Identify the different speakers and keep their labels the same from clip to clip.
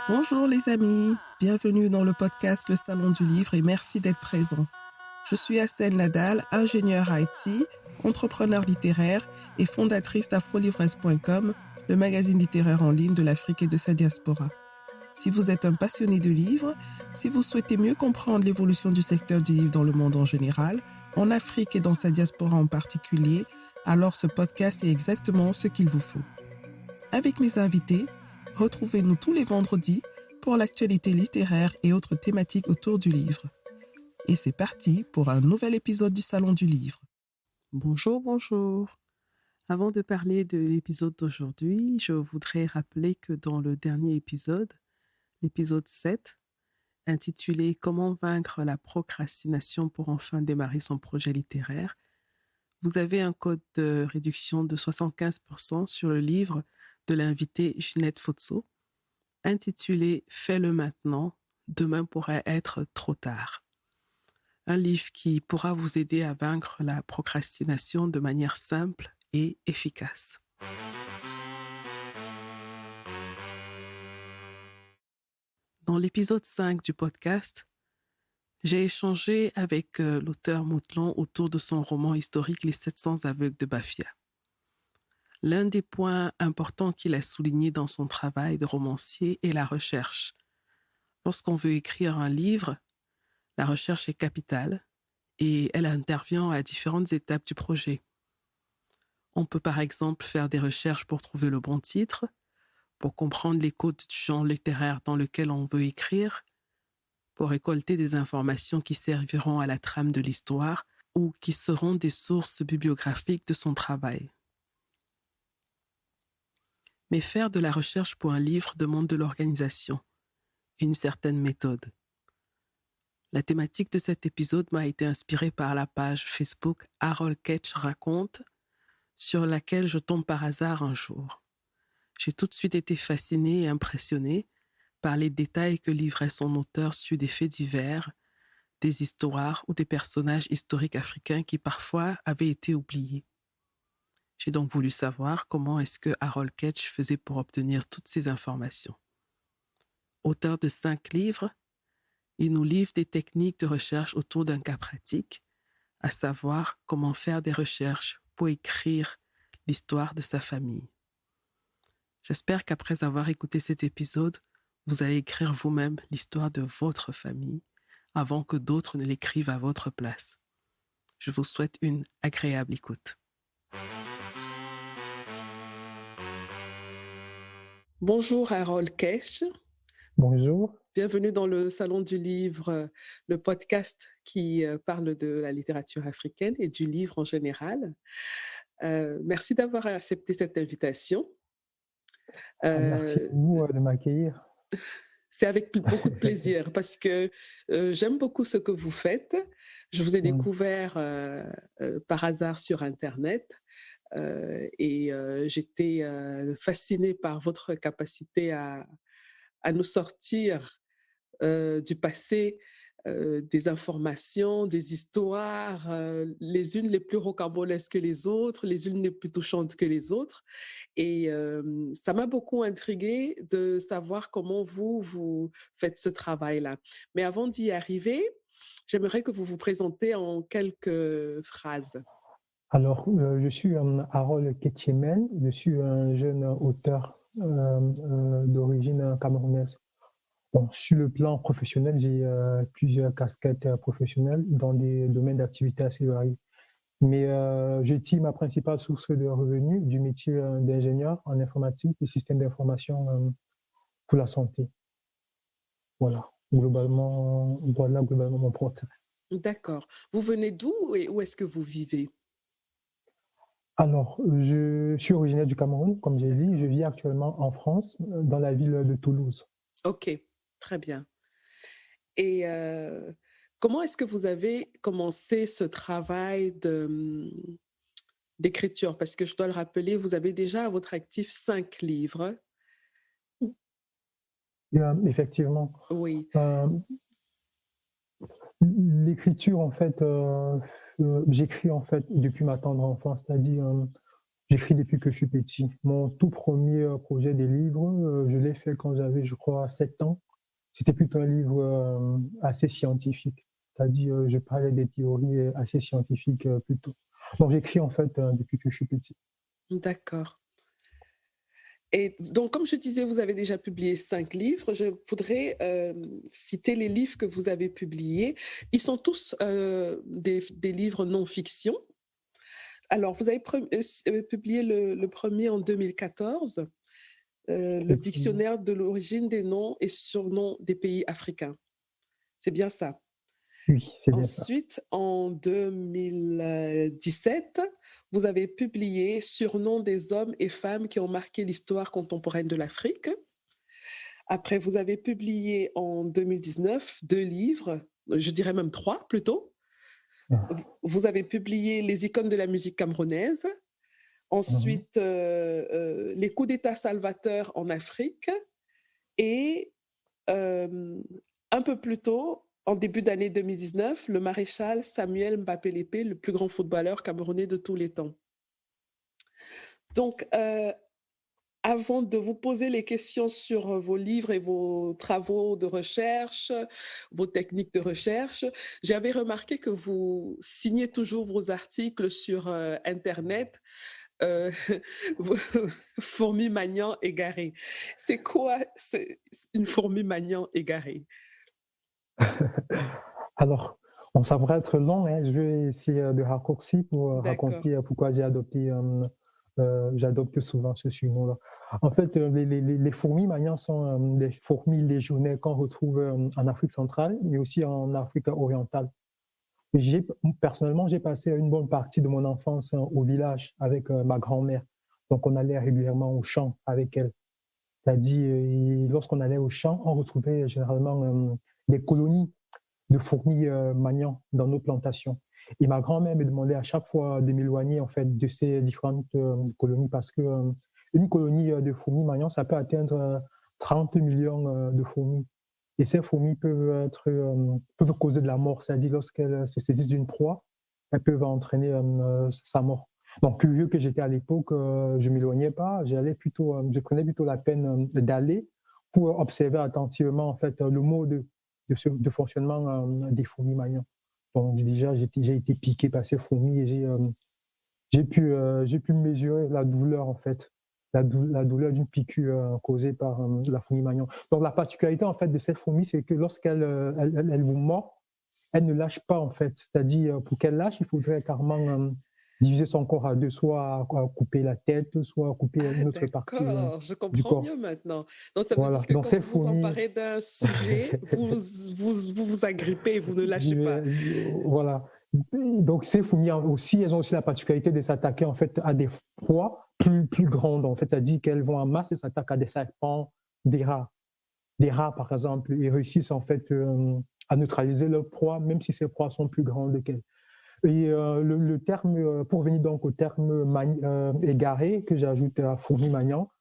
Speaker 1: Bonjour les amis, bienvenue dans le podcast Le Salon du Livre et merci d'être présents. Je suis Assel Nadal, ingénieure IT, entrepreneur littéraire et fondatrice d'afrolivresses.com, le magazine littéraire en ligne de l'Afrique et de sa diaspora. Si vous êtes un passionné de livres, si vous souhaitez mieux comprendre l'évolution du secteur du livre dans le monde en général, en Afrique et dans sa diaspora en particulier, alors ce podcast est exactement ce qu'il vous faut. Avec mes invités, retrouvez-nous tous les vendredis pour l'actualité littéraire et autres thématiques autour du livre. Et c'est parti pour un nouvel épisode du Salon du Livre.
Speaker 2: Bonjour. Avant de parler de l'épisode d'aujourd'hui, je voudrais rappeler que dans le dernier épisode, l'épisode 7, intitulé « Comment vaincre la procrastination pour enfin démarrer son projet littéraire », vous avez un code de réduction de 75% sur le livre de l'invitée Ginette Fotso, intitulé « Fais-le maintenant, demain pourrait être trop tard ». Un livre qui pourra vous aider à vaincre la procrastination de manière simple et efficace. Dans l'épisode 5 du podcast, j'ai échangé avec l'auteur Moutlan autour de son roman historique Les 700 aveugles de Bafia. L'un des points importants qu'il a souligné dans son travail de romancier est la recherche. Lorsqu'on veut écrire un livre, la recherche est capitale et elle intervient à différentes étapes du projet. On peut par exemple faire des recherches pour trouver le bon titre, pour comprendre les codes du genre littéraire dans lequel on veut écrire, pour récolter des informations qui serviront à la trame de l'histoire ou qui seront des sources bibliographiques de son travail. Mais faire de la recherche pour un livre demande de l'organisation et une certaine méthode. La thématique de cet épisode m'a été inspirée par la page Facebook Harold Ketch raconte, sur laquelle je tombe par hasard un jour. J'ai tout de suite été fascinée et impressionnée par les détails que livrait son auteur sur des faits divers, des histoires ou des personnages historiques africains qui parfois avaient été oubliés. J'ai donc voulu savoir comment est-ce que Harold Ketch faisait pour obtenir toutes ces informations. Auteur de 5 livres, il nous livre des techniques de recherche autour d'un cas pratique, à savoir comment faire des recherches pour écrire l'histoire de sa famille. J'espère qu'après avoir écouté cet épisode, vous allez écrire vous-même l'histoire de votre famille avant que d'autres ne l'écrivent à votre place. Je vous souhaite une agréable écoute. Bonjour Harold Ketch.
Speaker 3: Bonjour.
Speaker 2: Bienvenue dans le Salon du Livre, le podcast qui parle de la littérature africaine et du livre en général. Merci d'avoir accepté cette invitation.
Speaker 3: Merci à vous de m'accueillir.
Speaker 2: C'est avec beaucoup de plaisir parce que j'aime beaucoup ce que vous faites. Je vous ai découvert par hasard sur Internet et j'étais fascinée par votre capacité à nous sortir du passé, des informations, des histoires, les unes les plus rocambolesques que les autres, les unes les plus touchantes que les autres. Et ça m'a beaucoup intriguée de savoir comment vous faites ce travail-là. Mais avant d'y arriver, j'aimerais que vous vous présentez en quelques phrases.
Speaker 3: Alors, je suis Harold Ketchemen, je suis un jeune auteur d'origine camerounaise. Bon, sur le plan professionnel, j'ai plusieurs casquettes professionnelles dans des domaines d'activité assez variés. Mais je tire ma principale source de revenus du métier d'ingénieur en informatique et système d'information pour la santé. Voilà globalement mon portrait.
Speaker 2: D'accord. Vous venez d'où et où est-ce que vous vivez?
Speaker 3: Alors, je suis originaire du Cameroun, comme j'ai dit. Je vis actuellement en France, dans la ville de Toulouse.
Speaker 2: Ok, très bien. Et comment est-ce que vous avez commencé ce travail d'écriture? Parce que je dois le rappeler, vous avez déjà à votre actif 5 livres.
Speaker 3: Effectivement.
Speaker 2: Oui.
Speaker 3: L'écriture, en fait, j'écris en fait depuis ma tendre enfance, c'est-à-dire J'écris depuis que je suis petit. Mon tout premier projet des livres, je l'ai fait quand j'avais, je crois, 7 ans. C'était plutôt un livre assez scientifique. C'est-à-dire, je parlais des théories assez scientifiques plutôt. Donc, j'écris en fait depuis que je suis petit.
Speaker 2: D'accord. Et donc, comme je disais, vous avez déjà publié 5 livres. Je voudrais citer les livres que vous avez publiés. Ils sont tous des livres non-fiction. Alors, vous avez publié le premier en 2014, le dictionnaire de l'origine des noms et surnoms des pays africains. C'est bien ça?
Speaker 3: Oui, c'est bien ça.
Speaker 2: Ensuite, en 2017, vous avez publié Surnoms des hommes et femmes qui ont marqué l'histoire contemporaine de l'Afrique. Après, vous avez publié en 2019 2 livres, je dirais même 3 plutôt. Vous avez publié Les icônes de la musique camerounaise. Ensuite, Les coups d'État salvateurs en Afrique. Et un peu plus tôt, en début d'année 2019, le maréchal Samuel Mbappé Lépée, le plus grand footballeur camerounais de tous les temps. Donc, avant de vous poser les questions sur vos livres et vos travaux de recherche, vos techniques de recherche, j'avais remarqué que vous signez toujours vos articles sur Internet. Fourmi Magnan égarée. C'est quoi une fourmi Magnan égarée?
Speaker 3: Alors, ça pourrait être long, hein. Je vais essayer de raccourcir pour raconter pourquoi j'adopte souvent ce surnom-là. En fait, les fourmis Magnan sont des fourmis légionnaires qu'on retrouve en Afrique centrale, mais aussi en Afrique orientale. Personnellement, j'ai passé une bonne partie de mon enfance au village avec ma grand-mère. Donc, on allait régulièrement au champ avec elle. C'est-à-dire, lorsqu'on allait au champ, on retrouvait généralement des colonies de fourmis Magnan dans nos plantations. Et ma grand-mère me demandait à chaque fois de m'éloigner en fait de ces différentes colonies parce que une colonie de fourmis Magnan, ça peut atteindre 30 millions de fourmis. Et ces fourmis peuvent causer de la mort, c'est-à-dire lorsqu'elles se saisissent d'une proie, elles peuvent entraîner sa mort. Donc, curieux que j'étais à l'époque, je ne m'éloignais pas, je prenais plutôt la peine d'aller pour observer attentivement en fait, le mode de fonctionnement des fourmis Magnan. Donc, déjà, j'ai été piqué par ces fourmis et j'ai pu mesurer la douleur en fait. La douleur d'une piqûre causée par la fourmi Magnan. Donc, la particularité en fait de cette fourmi, c'est que lorsqu'elle elle vous mord, elle ne lâche pas en fait. C'est-à-dire, pour qu'elle lâche, il faudrait carrément diviser son corps à deux, soit couper la tête, soit couper une autre partie
Speaker 2: je
Speaker 3: du
Speaker 2: comprends
Speaker 3: corps.
Speaker 2: mieux maintenant. Donc, ça veut
Speaker 3: Voilà.
Speaker 2: dire que
Speaker 3: Donc,
Speaker 2: quand
Speaker 3: ces
Speaker 2: vous
Speaker 3: fourmis,
Speaker 2: emparez d'un sujet, vous agrippez et vous ne lâchez pas.
Speaker 3: Voilà. Donc, ces fourmis aussi, elles ont aussi la particularité de s'attaquer en fait à des proies plus grandes. En fait, c'est-à-dire qu'elles vont en masse et s'attaquent à des serpents, des rats. Des rats, par exemple, ils réussissent en fait à neutraliser leurs proies, même si ces proies sont plus grandes qu'elles. Et le terme, pour venir donc au terme égaré que j'ajoute à fourmi Magnan,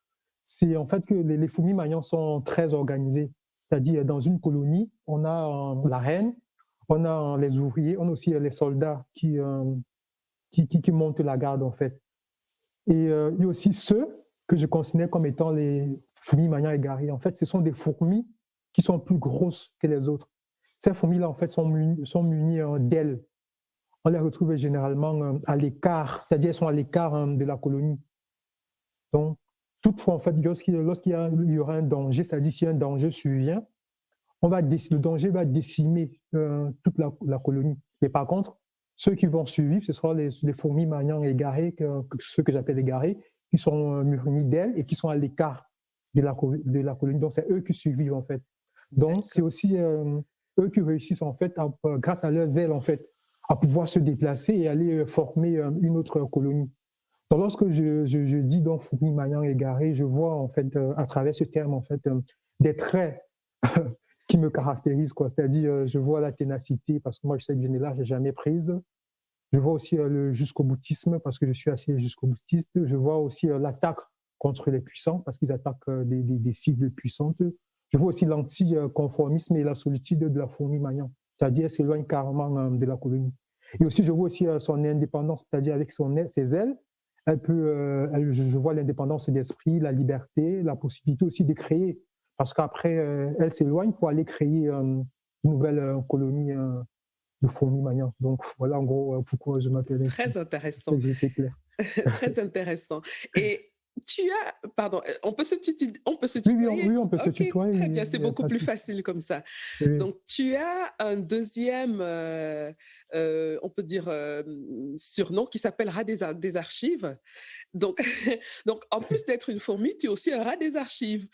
Speaker 3: c'est en fait que les fourmis Magnan sont très organisées. C'est-à-dire, dans une colonie, on a la reine, on a les ouvriers, on a aussi les soldats qui montent la garde, en fait. Et il y a aussi ceux que je considère comme étant les fourmis Magnan égarées. En fait, ce sont des fourmis qui sont plus grosses que les autres. Ces fourmis-là, en fait, sont munies d'ailes. On les retrouve généralement à l'écart, c'est-à-dire elles sont à l'écart de la colonie. Donc, toutefois, en fait, lorsqu'il y aura un danger, c'est-à-dire si un danger survient, le danger va décimer toute la colonie. Mais par contre, ceux qui vont survivre, ce seront les fourmis Magnan égarées, ceux que j'appelle égarés, qui sont munis d'ailes et qui sont à l'écart de la colonie. Donc, c'est eux qui survivent, en fait. Donc, c'est aussi eux qui réussissent, en fait, grâce à leurs ailes, en fait, à pouvoir se déplacer et aller former une autre colonie. Donc, lorsque je dis donc fourmi Magnan égarée, je vois, en fait, à travers ce terme, en fait, des traits qui me caractérisent, quoi. C'est-à-dire, je vois la ténacité, parce que moi, je sais que je n'ai là, j'ai jamais prise. Je vois aussi le jusqu'au-boutisme, parce que je suis assez jusqu'au-boutiste. Je vois aussi l'attaque contre les puissants, parce qu'ils attaquent des cibles puissantes. Je vois aussi l'anticonformisme et la solitude de la fourmi Magnan, c'est-à-dire elle s'éloigne carrément de la colonie. Et aussi, je vois aussi son indépendance, c'est-à-dire avec ses ailes, je vois l'indépendance d'esprit, la liberté, la possibilité aussi de créer. Parce qu'après, elle s'éloigne pour aller créer une nouvelle colonie de fourmis manières. Donc voilà en gros pourquoi je m'appelle ainsi.
Speaker 2: Très intéressant.
Speaker 3: J'ai été clair.
Speaker 2: Très intéressant. Et pardon, on peut se tutoyer?
Speaker 3: Oui, on peut se
Speaker 2: Ok,
Speaker 3: tutoyer.
Speaker 2: très bien, c'est beaucoup
Speaker 3: Pas de
Speaker 2: plus
Speaker 3: souci.
Speaker 2: facile comme ça.
Speaker 3: Oui.
Speaker 2: Donc, tu as un deuxième, on peut dire, surnom qui s'appelle rat des archives. Donc, donc, en plus d'être une fourmi, tu es aussi un rat des archives.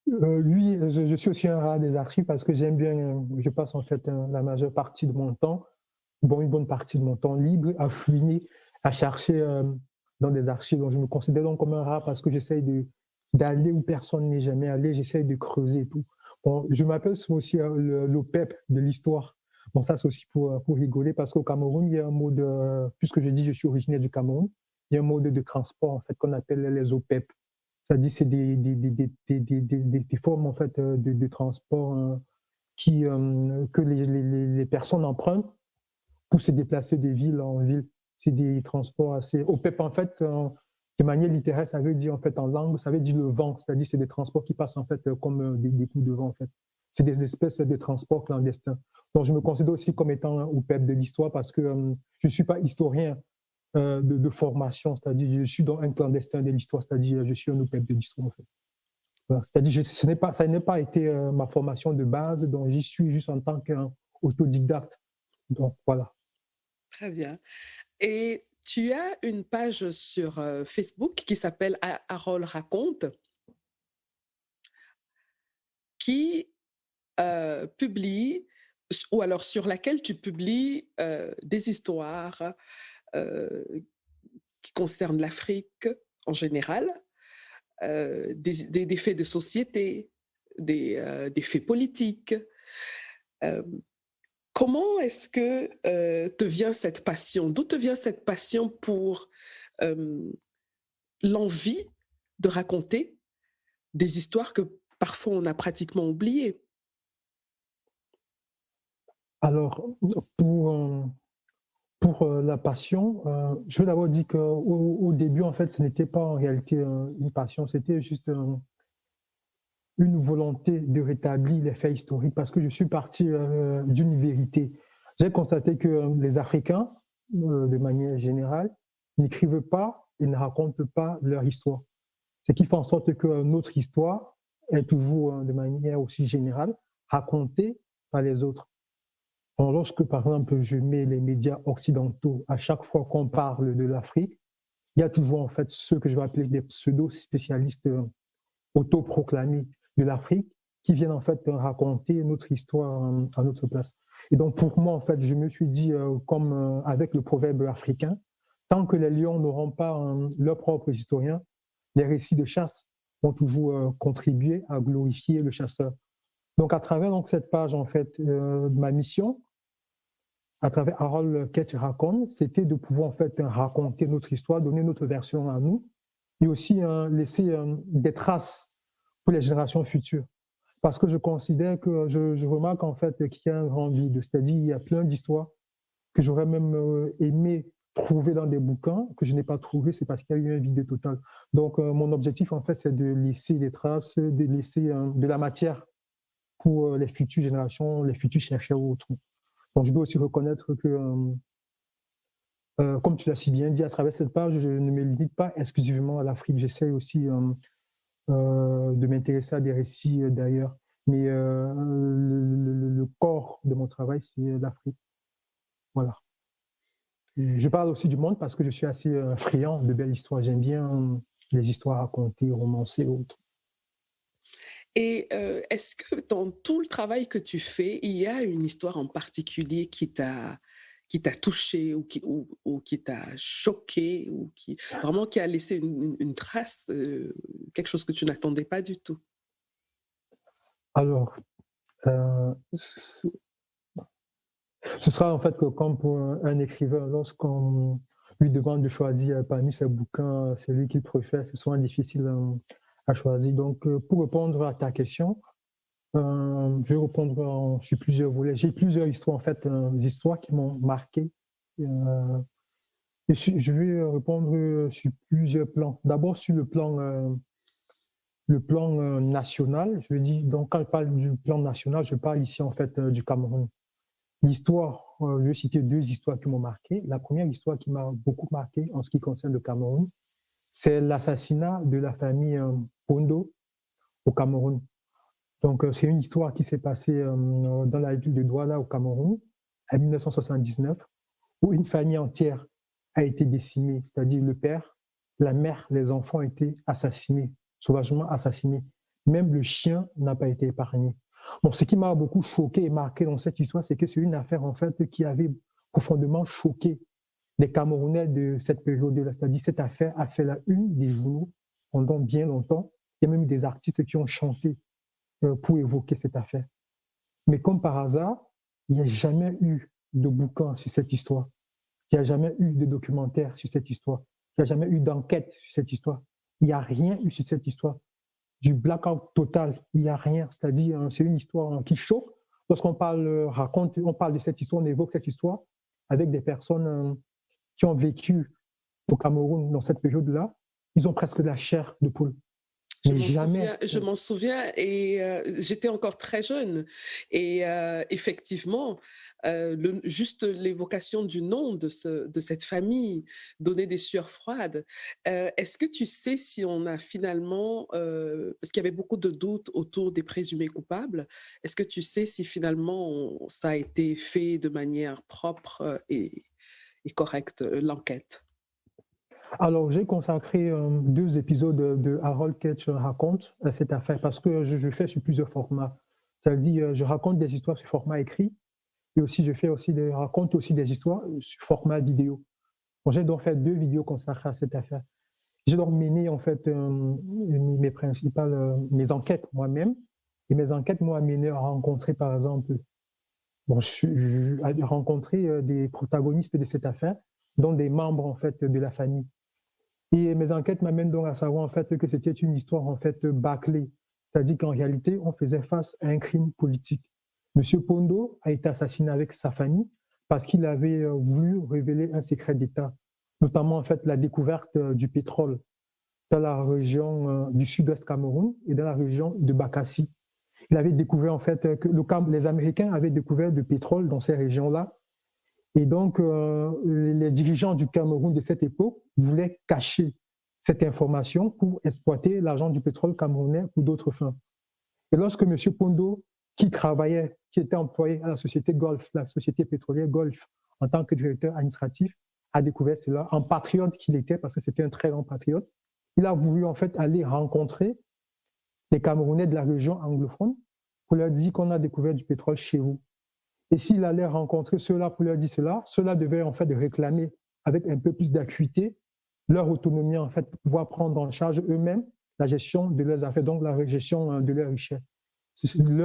Speaker 3: Oui, je suis aussi un rat des archives parce que j'aime bien, je passe en fait la majeure partie de mon temps, une bonne partie de mon temps libre à fouiner, à chercher dans des archives. Donc je me considère donc comme un rat parce que j'essaye d'aller où personne n'est jamais allé, j'essaye de creuser et tout. Bon, je m'appelle aussi l'OPEP de l'histoire. Bon, ça c'est aussi pour rigoler parce qu'au Cameroun, il y a un mode, puisque je dis je suis originaire du Cameroun, il y a un mode de transport en fait qu'on appelle les OPEP. C'est-à-dire c'est des formes en fait de transport que les personnes empruntent pour se déplacer de ville en ville. C'est des transports assez... OPEP en fait, de manière littéraire, ça veut dire en fait en langue, ça veut dire le vent. C'est-à-dire c'est des transports qui passent en fait comme des coups de vent en fait. C'est des espèces de transports clandestins. Donc je me considère aussi comme étant un OPEP de l'histoire parce que je ne suis pas historien de formation, c'est-à-dire je suis dans un clandestin de l'histoire, c'est-à-dire je suis un OPEP de l'histoire en fait. Voilà. C'est-à-dire ça n'est pas été ma formation de base, donc j'y suis juste en tant qu'autodidacte. Donc voilà.
Speaker 2: Très bien. Et tu as une page sur Facebook qui s'appelle Harold Raconte, qui publie, ou alors sur laquelle tu publies des histoires qui concernent l'Afrique en général, des faits de société, des faits politiques. Comment est-ce que te vient cette passion? D'où te vient cette passion pour l'envie de raconter des histoires que parfois on a pratiquement oubliées?
Speaker 3: Alors, pour la passion, je veux d'abord dire qu'au début, en fait, ce n'était pas en réalité une passion, c'était juste une volonté de rétablir les faits historiques parce que je suis parti d'une vérité. J'ai constaté que les Africains, de manière générale, n'écrivent pas et ne racontent pas leur histoire. Ce qui fait en sorte que notre histoire est toujours, de manière aussi générale, racontée par les autres. Alors, lorsque, par exemple, je mets les médias occidentaux, à chaque fois qu'on parle de l'Afrique, il y a toujours en fait ceux que je vais appeler des pseudo-spécialistes autoproclamés de l'Afrique qui viennent en fait raconter notre histoire à notre place. Et donc pour moi, en fait, je me suis dit, comme avec le proverbe africain, tant que les lions n'auront pas leurs propres historiens, les récits de chasse vont toujours contribuer à glorifier le chasseur. Donc à travers donc, cette page, en fait, ma mission, à travers Harold Ketch raconte, c'était de pouvoir en fait raconter notre histoire, donner notre version à nous, et aussi laisser des traces pour les générations futures. Parce que je considère que je remarque en fait qu'il y a un grand vide, c'est-à-dire il y a plein d'histoires que j'aurais même aimé trouver dans des bouquins que je n'ai pas trouvé, c'est parce qu'il y a eu un vide total. Donc mon objectif en fait c'est de laisser des traces, de laisser de la matière pour les futures générations, les futurs chercheurs ou autres. Donc je dois aussi reconnaître que comme tu l'as si bien dit à travers cette page, je ne me limite pas exclusivement à l'Afrique, j'essaie aussi de m'intéresser à des récits d'ailleurs. Mais le corps de mon travail, c'est l'Afrique. Voilà. Je parle aussi du monde parce que je suis assez friand de belles histoires. J'aime bien les histoires racontées, romancées, autres.
Speaker 2: Et est-ce que dans tout le travail que tu fais, il y a une histoire en particulier qui t'a touché ou qui t'a choqué ou vraiment qui a laissé une trace, quelque chose que tu n'attendais pas du tout?
Speaker 3: Alors, ce sera en fait que comme pour un écrivain, lorsqu'on lui demande de choisir parmi ses bouquins, celui qu'il préfère, c'est souvent difficile à choisir. Donc, pour répondre à ta question, je vais répondre sur plusieurs volets. J'ai plusieurs histoires, en fait, des histoires qui m'ont marqué Et je vais répondre sur plusieurs plans. D'abord, sur le plan national, je veux dire, donc quand je parle du plan national, je parle ici en fait du Cameroun. L'histoire, je vais citer deux histoires qui m'ont marqué. La première histoire qui m'a beaucoup marqué en ce qui concerne le Cameroun, c'est l'assassinat de la famille Pondo au Cameroun. Donc, c'est une histoire qui s'est passée dans la ville de Douala au Cameroun en 1979, où une famille entière a été décimée, c'est-à-dire le père, la mère, les enfants ont été assassinés, sauvagement assassinés. Même le chien n'a pas été épargné. Bon, ce qui m'a beaucoup choqué et marqué dans cette histoire, c'est que c'est une affaire en fait qui avait profondément choqué les Camerounais de cette période-là. C'est-à-dire cette affaire a fait la une des journaux pendant bien longtemps. Il y a même des artistes qui ont chanté pour évoquer cette affaire. Mais comme par hasard, il n'y a jamais eu de bouquin sur cette histoire. Il n'y a jamais eu de documentaire sur cette histoire. Il n'y a jamais eu d'enquête sur cette histoire. Il n'y a rien eu sur cette histoire. Du blackout total, il n'y a rien. C'est-à-dire, c'est une histoire qui choque. Lorsqu'on parle, on parle de cette histoire, on évoque cette histoire avec des personnes qui ont vécu au Cameroun dans cette période-là. Ils ont presque de la chair de poule.
Speaker 2: Je m'en souviens et j'étais encore très jeune. Et effectivement, juste l'évocation du nom de cette famille donnait des sueurs froides. Est-ce que tu sais si on a finalement, parce qu'il y avait beaucoup de doutes autour des présumés coupables, est-ce que tu sais si finalement ça a été fait de manière propre et correcte, l'enquête?
Speaker 3: Alors, j'ai consacré 2 épisodes de Harold Ketch raconte à cette affaire parce que je fais sur plusieurs formats. C'est-à-dire, je raconte des histoires sur format écrit et aussi raconte aussi des histoires sur format vidéo. Bon, j'ai donc fait 2 vidéos consacrées à cette affaire. J'ai donc mené en fait mes enquêtes moi-même et mes enquêtes m'ont amené à rencontrer par exemple, à rencontrer des protagonistes de cette affaire, dont des membres en fait de la famille. Et mes enquêtes m'amènent donc à savoir en fait que c'était une histoire en fait bâclée, c'est-à-dire qu'en réalité on faisait face à un crime politique. Monsieur Pondo a été assassiné avec sa famille parce qu'il avait voulu révéler un secret d'État, notamment en fait la découverte du pétrole dans la région du sud-ouest Cameroun et dans la région de Bakassi. Il avait découvert en fait que les Américains avaient découvert du pétrole dans ces régions-là. Et donc, les dirigeants du Cameroun de cette époque voulaient cacher cette information pour exploiter l'argent du pétrole camerounais pour d'autres fins. Et lorsque M. Pondo, qui était employé à la société Golf, la société pétrolière Golf, en tant que directeur administratif, a découvert cela, en patriote qu'il était, parce que c'était un très grand patriote, il a voulu en fait aller rencontrer les Camerounais de la région anglophone pour leur dire qu'on a découvert du pétrole chez vous. Et s'il allait rencontrer ceux-là pour leur dire cela, ceux-là devaient en fait réclamer avec un peu plus d'acuité leur autonomie en fait pour pouvoir prendre en charge eux-mêmes la gestion de leurs affaires, donc la gestion de leur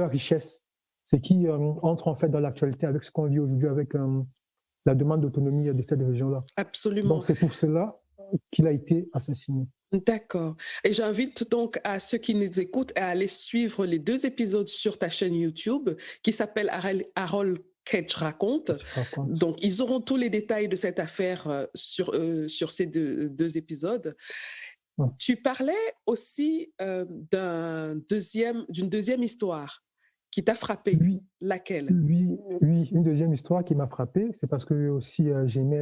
Speaker 3: richesse. Ce qui entre en fait dans l'actualité avec ce qu'on vit aujourd'hui avec la demande d'autonomie de cette région-là.
Speaker 2: Absolument.
Speaker 3: Donc c'est pour cela qu'il a été assassiné.
Speaker 2: D'accord. Et j'invite donc à ceux qui nous écoutent à aller suivre les 2 épisodes sur ta chaîne YouTube qui s'appelle Harold Ketch raconte. Donc, ils auront tous les détails de cette affaire sur ces deux épisodes. Ouais. Tu parlais aussi d'une deuxième histoire qui t'a frappé.
Speaker 3: Oui.
Speaker 2: Laquelle?
Speaker 3: Oui, une deuxième histoire qui m'a frappé, c'est parce que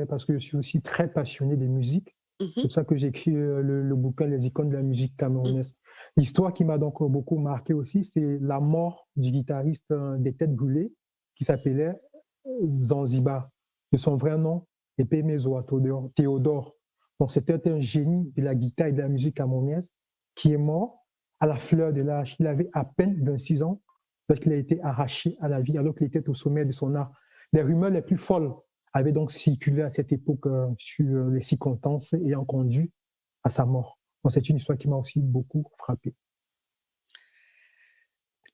Speaker 3: parce que je suis aussi très passionné des musiques. C'est pour ça que j'ai écrit le bouquin Les icônes de la musique camerounaise. L'histoire qui m'a donc beaucoup marqué aussi, c'est la mort du guitariste des Têtes Brûlées qui s'appelait Zanzibar. De son vrai nom, Epemezoa Théodore. Donc c'était un génie de la guitare et de la musique camerounaise qui est mort à la fleur de l'âge. Il avait à peine 26 ans lorsqu'il a été arraché à la vie alors qu'il était au sommet de son art. Les rumeurs les plus folles avait donc circulé à cette époque sur les circonstances ayant conduit à sa mort. Donc, c'est une histoire qui m'a aussi beaucoup frappé.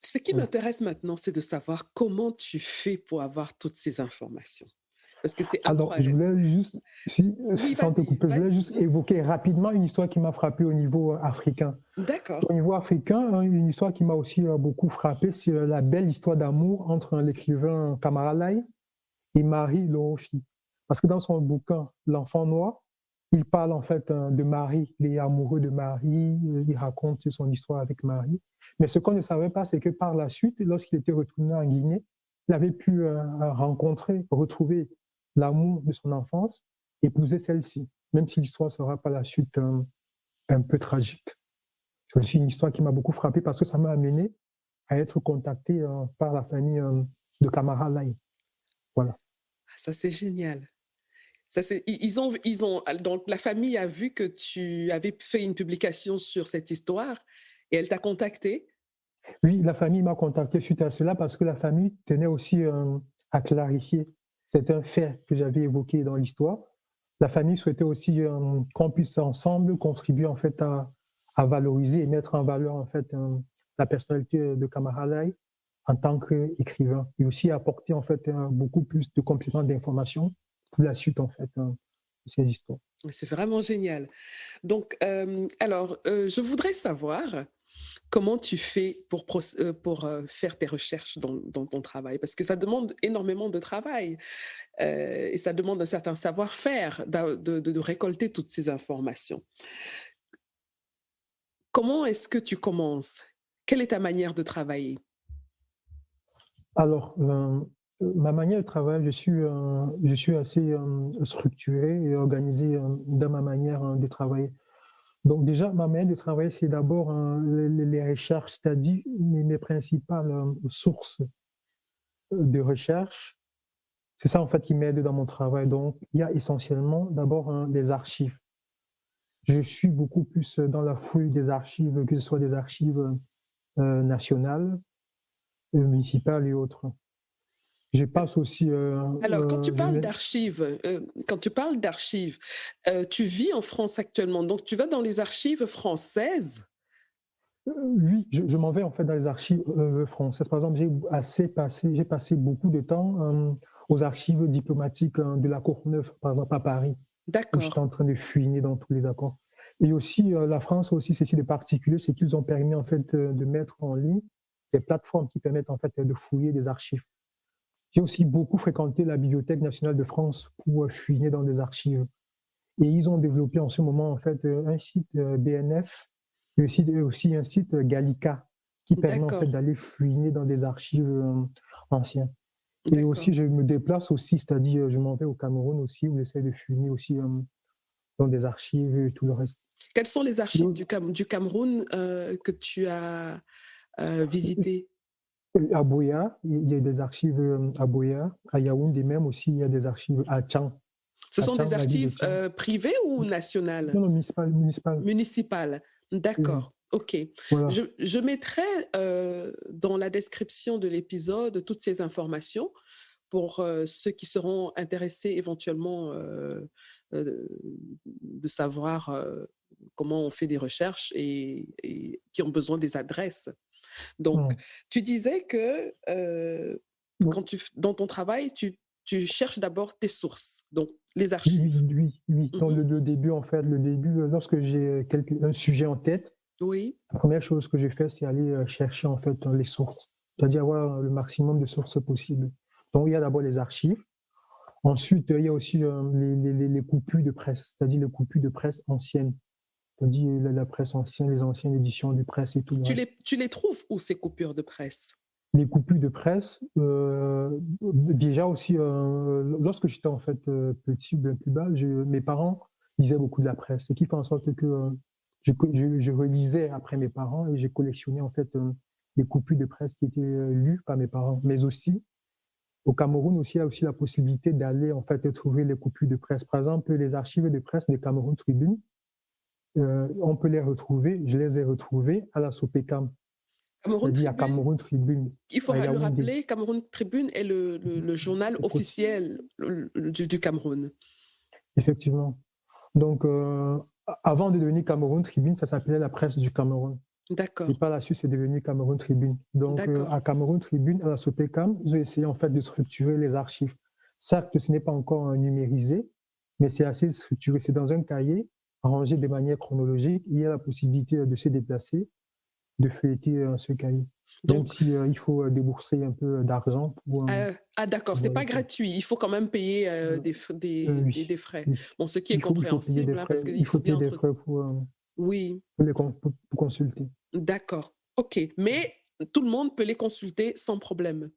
Speaker 2: Ce qui m'intéresse maintenant, c'est de savoir comment tu fais pour avoir toutes ces informations. Parce que c'est incroyable.
Speaker 3: Alors, je voulais juste, sans te couper, je voulais juste évoquer rapidement une histoire qui m'a frappé au niveau africain.
Speaker 2: D'accord.
Speaker 3: Au niveau africain, une histoire qui m'a aussi beaucoup frappé, c'est la belle histoire d'amour entre l'écrivain Kamara Lai et Marie Lorofi. Parce que dans son bouquin L'Enfant Noir, Il parle en fait de Marie, il est amoureux de Marie, il raconte son histoire avec Marie. Mais ce qu'on ne savait pas, c'est que par la suite, lorsqu'il était retourné en Guinée, il avait pu rencontrer, retrouver l'amour de son enfance, épouser celle-ci, même si l'histoire sera par la suite un peu tragique. C'est aussi une histoire qui m'a beaucoup frappé parce que ça m'a amené à être contacté par la famille de Camara Lai. Voilà.
Speaker 2: Ça, c'est génial. Donc, la famille a vu que tu avais fait une publication sur cette histoire et elle t'a contacté.
Speaker 3: Oui, la famille m'a contacté suite à cela parce que la famille tenait aussi à clarifier. C'est un fait que j'avais évoqué dans l'histoire. La famille souhaitait aussi qu'on puisse ensemble contribuer en fait à valoriser et mettre en valeur en fait la personnalité de Camara Lai en tant qu'écrivain et aussi apporter en fait beaucoup plus de compléments d'informations pour la suite en fait de ces histoires.
Speaker 2: C'est vraiment génial. Donc, je voudrais savoir comment tu fais pour faire tes recherches dans ton travail, parce que ça demande énormément de travail et ça demande un certain savoir-faire de récolter toutes ces informations. Comment est-ce que tu commences? Quelle est ta manière de travailler?
Speaker 3: Alors, ma manière de travailler, je suis assez structuré et organisé dans ma manière de travailler. Donc déjà, ma manière de travailler, c'est d'abord les recherches, c'est-à-dire mes principales sources de recherche. C'est ça en fait qui m'aide dans mon travail. Donc, il y a essentiellement d'abord des archives. Je suis beaucoup plus dans la fouille des archives, que ce soit des archives nationales, municipales et autres. Je passe aussi.
Speaker 2: Alors, quand tu parles d'archives, tu vis en France actuellement, donc tu vas dans les archives françaises?
Speaker 3: Oui, je m'en vais en fait dans les archives françaises. Par exemple, j'ai passé beaucoup de temps aux archives diplomatiques de la Courneuve, par exemple à Paris, où j'étais
Speaker 2: D'accord.
Speaker 3: en train de fouiner dans tous les accords. Et aussi, la France aussi, c'est de particulier, c'est qu'ils ont permis en fait de mettre en ligne des plateformes qui permettent en fait de fouiller des archives. J'ai aussi beaucoup fréquenté la Bibliothèque nationale de France pour fouiner dans des archives. Et ils ont développé en ce moment en fait un site BNF et aussi un site Gallica qui permet en fait d'aller fouiner dans des archives anciennes. Et aussi, je me déplace aussi, c'est-à-dire je m'en vais au Cameroun aussi où j'essaie de fouiner aussi dans des archives et tout le reste.
Speaker 2: Quelles sont les archives du Cameroun que tu as visitées?
Speaker 3: À Boya, il y a des archives à Boya. À Yaoundé même aussi, il y a des archives à Tchang.
Speaker 2: Ce sont des archives privées ou nationales?
Speaker 3: Non, municipales.
Speaker 2: Municipales, d'accord. Ok.
Speaker 3: Voilà.
Speaker 2: Je mettrai dans la description de l'épisode toutes ces informations pour ceux qui seront intéressés éventuellement de savoir comment on fait des recherches et qui ont besoin des adresses. Donc, tu disais que dans ton travail, tu cherches d'abord tes sources, donc les archives.
Speaker 3: Oui. Dans le début, en fait, lorsque j'ai un sujet en tête,
Speaker 2: oui.
Speaker 3: La première chose que je fais, c'est aller chercher en fait les sources, c'est-à-dire avoir le maximum de sources possibles. Donc, il y a d'abord les archives. Ensuite, il y a aussi les coupures de presse, c'est-à-dire les coupures de presse anciennes, c'est-à-dire la presse ancienne, les anciennes éditions de presse et tout.
Speaker 2: Tu les trouves où, ces coupures de presse?
Speaker 3: Les coupures de presse, déjà aussi, lorsque j'étais en fait petit ou bien plus bas, mes parents lisaient beaucoup de la presse, ce qui fait en sorte que je relisais après mes parents et j'ai collectionné en fait les coupures de presse qui étaient lues par mes parents. Mais aussi, au Cameroun aussi, il y a aussi la possibilité d'aller en fait trouver les coupures de presse. Par exemple, les archives de presse des Cameroun Tribune, on peut les retrouver. Je les ai retrouvées à la Sopecam. C'est-à-dire à Cameroun Tribune.
Speaker 2: Il faut le rappeler, Cameroun Tribune est le journal officiel du Cameroun.
Speaker 3: Effectivement. Donc, avant de devenir Cameroun Tribune, ça s'appelait la presse du Cameroun.
Speaker 2: D'accord.
Speaker 3: Et par la suite, c'est devenu Cameroun Tribune. Donc, à Cameroun Tribune, à la Sopecam, ils ont essayé en fait de structurer les archives. Certes, ce n'est pas encore numérisé, mais c'est assez structuré. C'est dans un cahier, rangé de manière chronologique. Il y a la possibilité de se déplacer, de feuilleter ce cahier. même
Speaker 2: Donc,
Speaker 3: si il faut débourser un peu d'argent pour
Speaker 2: d'accord, c'est
Speaker 3: voir
Speaker 2: pas
Speaker 3: le film.
Speaker 2: gratuit. Il faut quand même payer
Speaker 3: Euh,
Speaker 2: des,
Speaker 3: oui,
Speaker 2: des frais.
Speaker 3: oui.
Speaker 2: Bon, ce qui est
Speaker 3: Il faut payer des
Speaker 2: compréhensible, hein,
Speaker 3: frais.
Speaker 2: parce qu'il
Speaker 3: Il
Speaker 2: faut
Speaker 3: faut
Speaker 2: bien
Speaker 3: payer des
Speaker 2: entre...
Speaker 3: frais
Speaker 2: Oui,
Speaker 3: pour consulter.
Speaker 2: d'accord. OK. Mais tout le monde peut les consulter sans problème.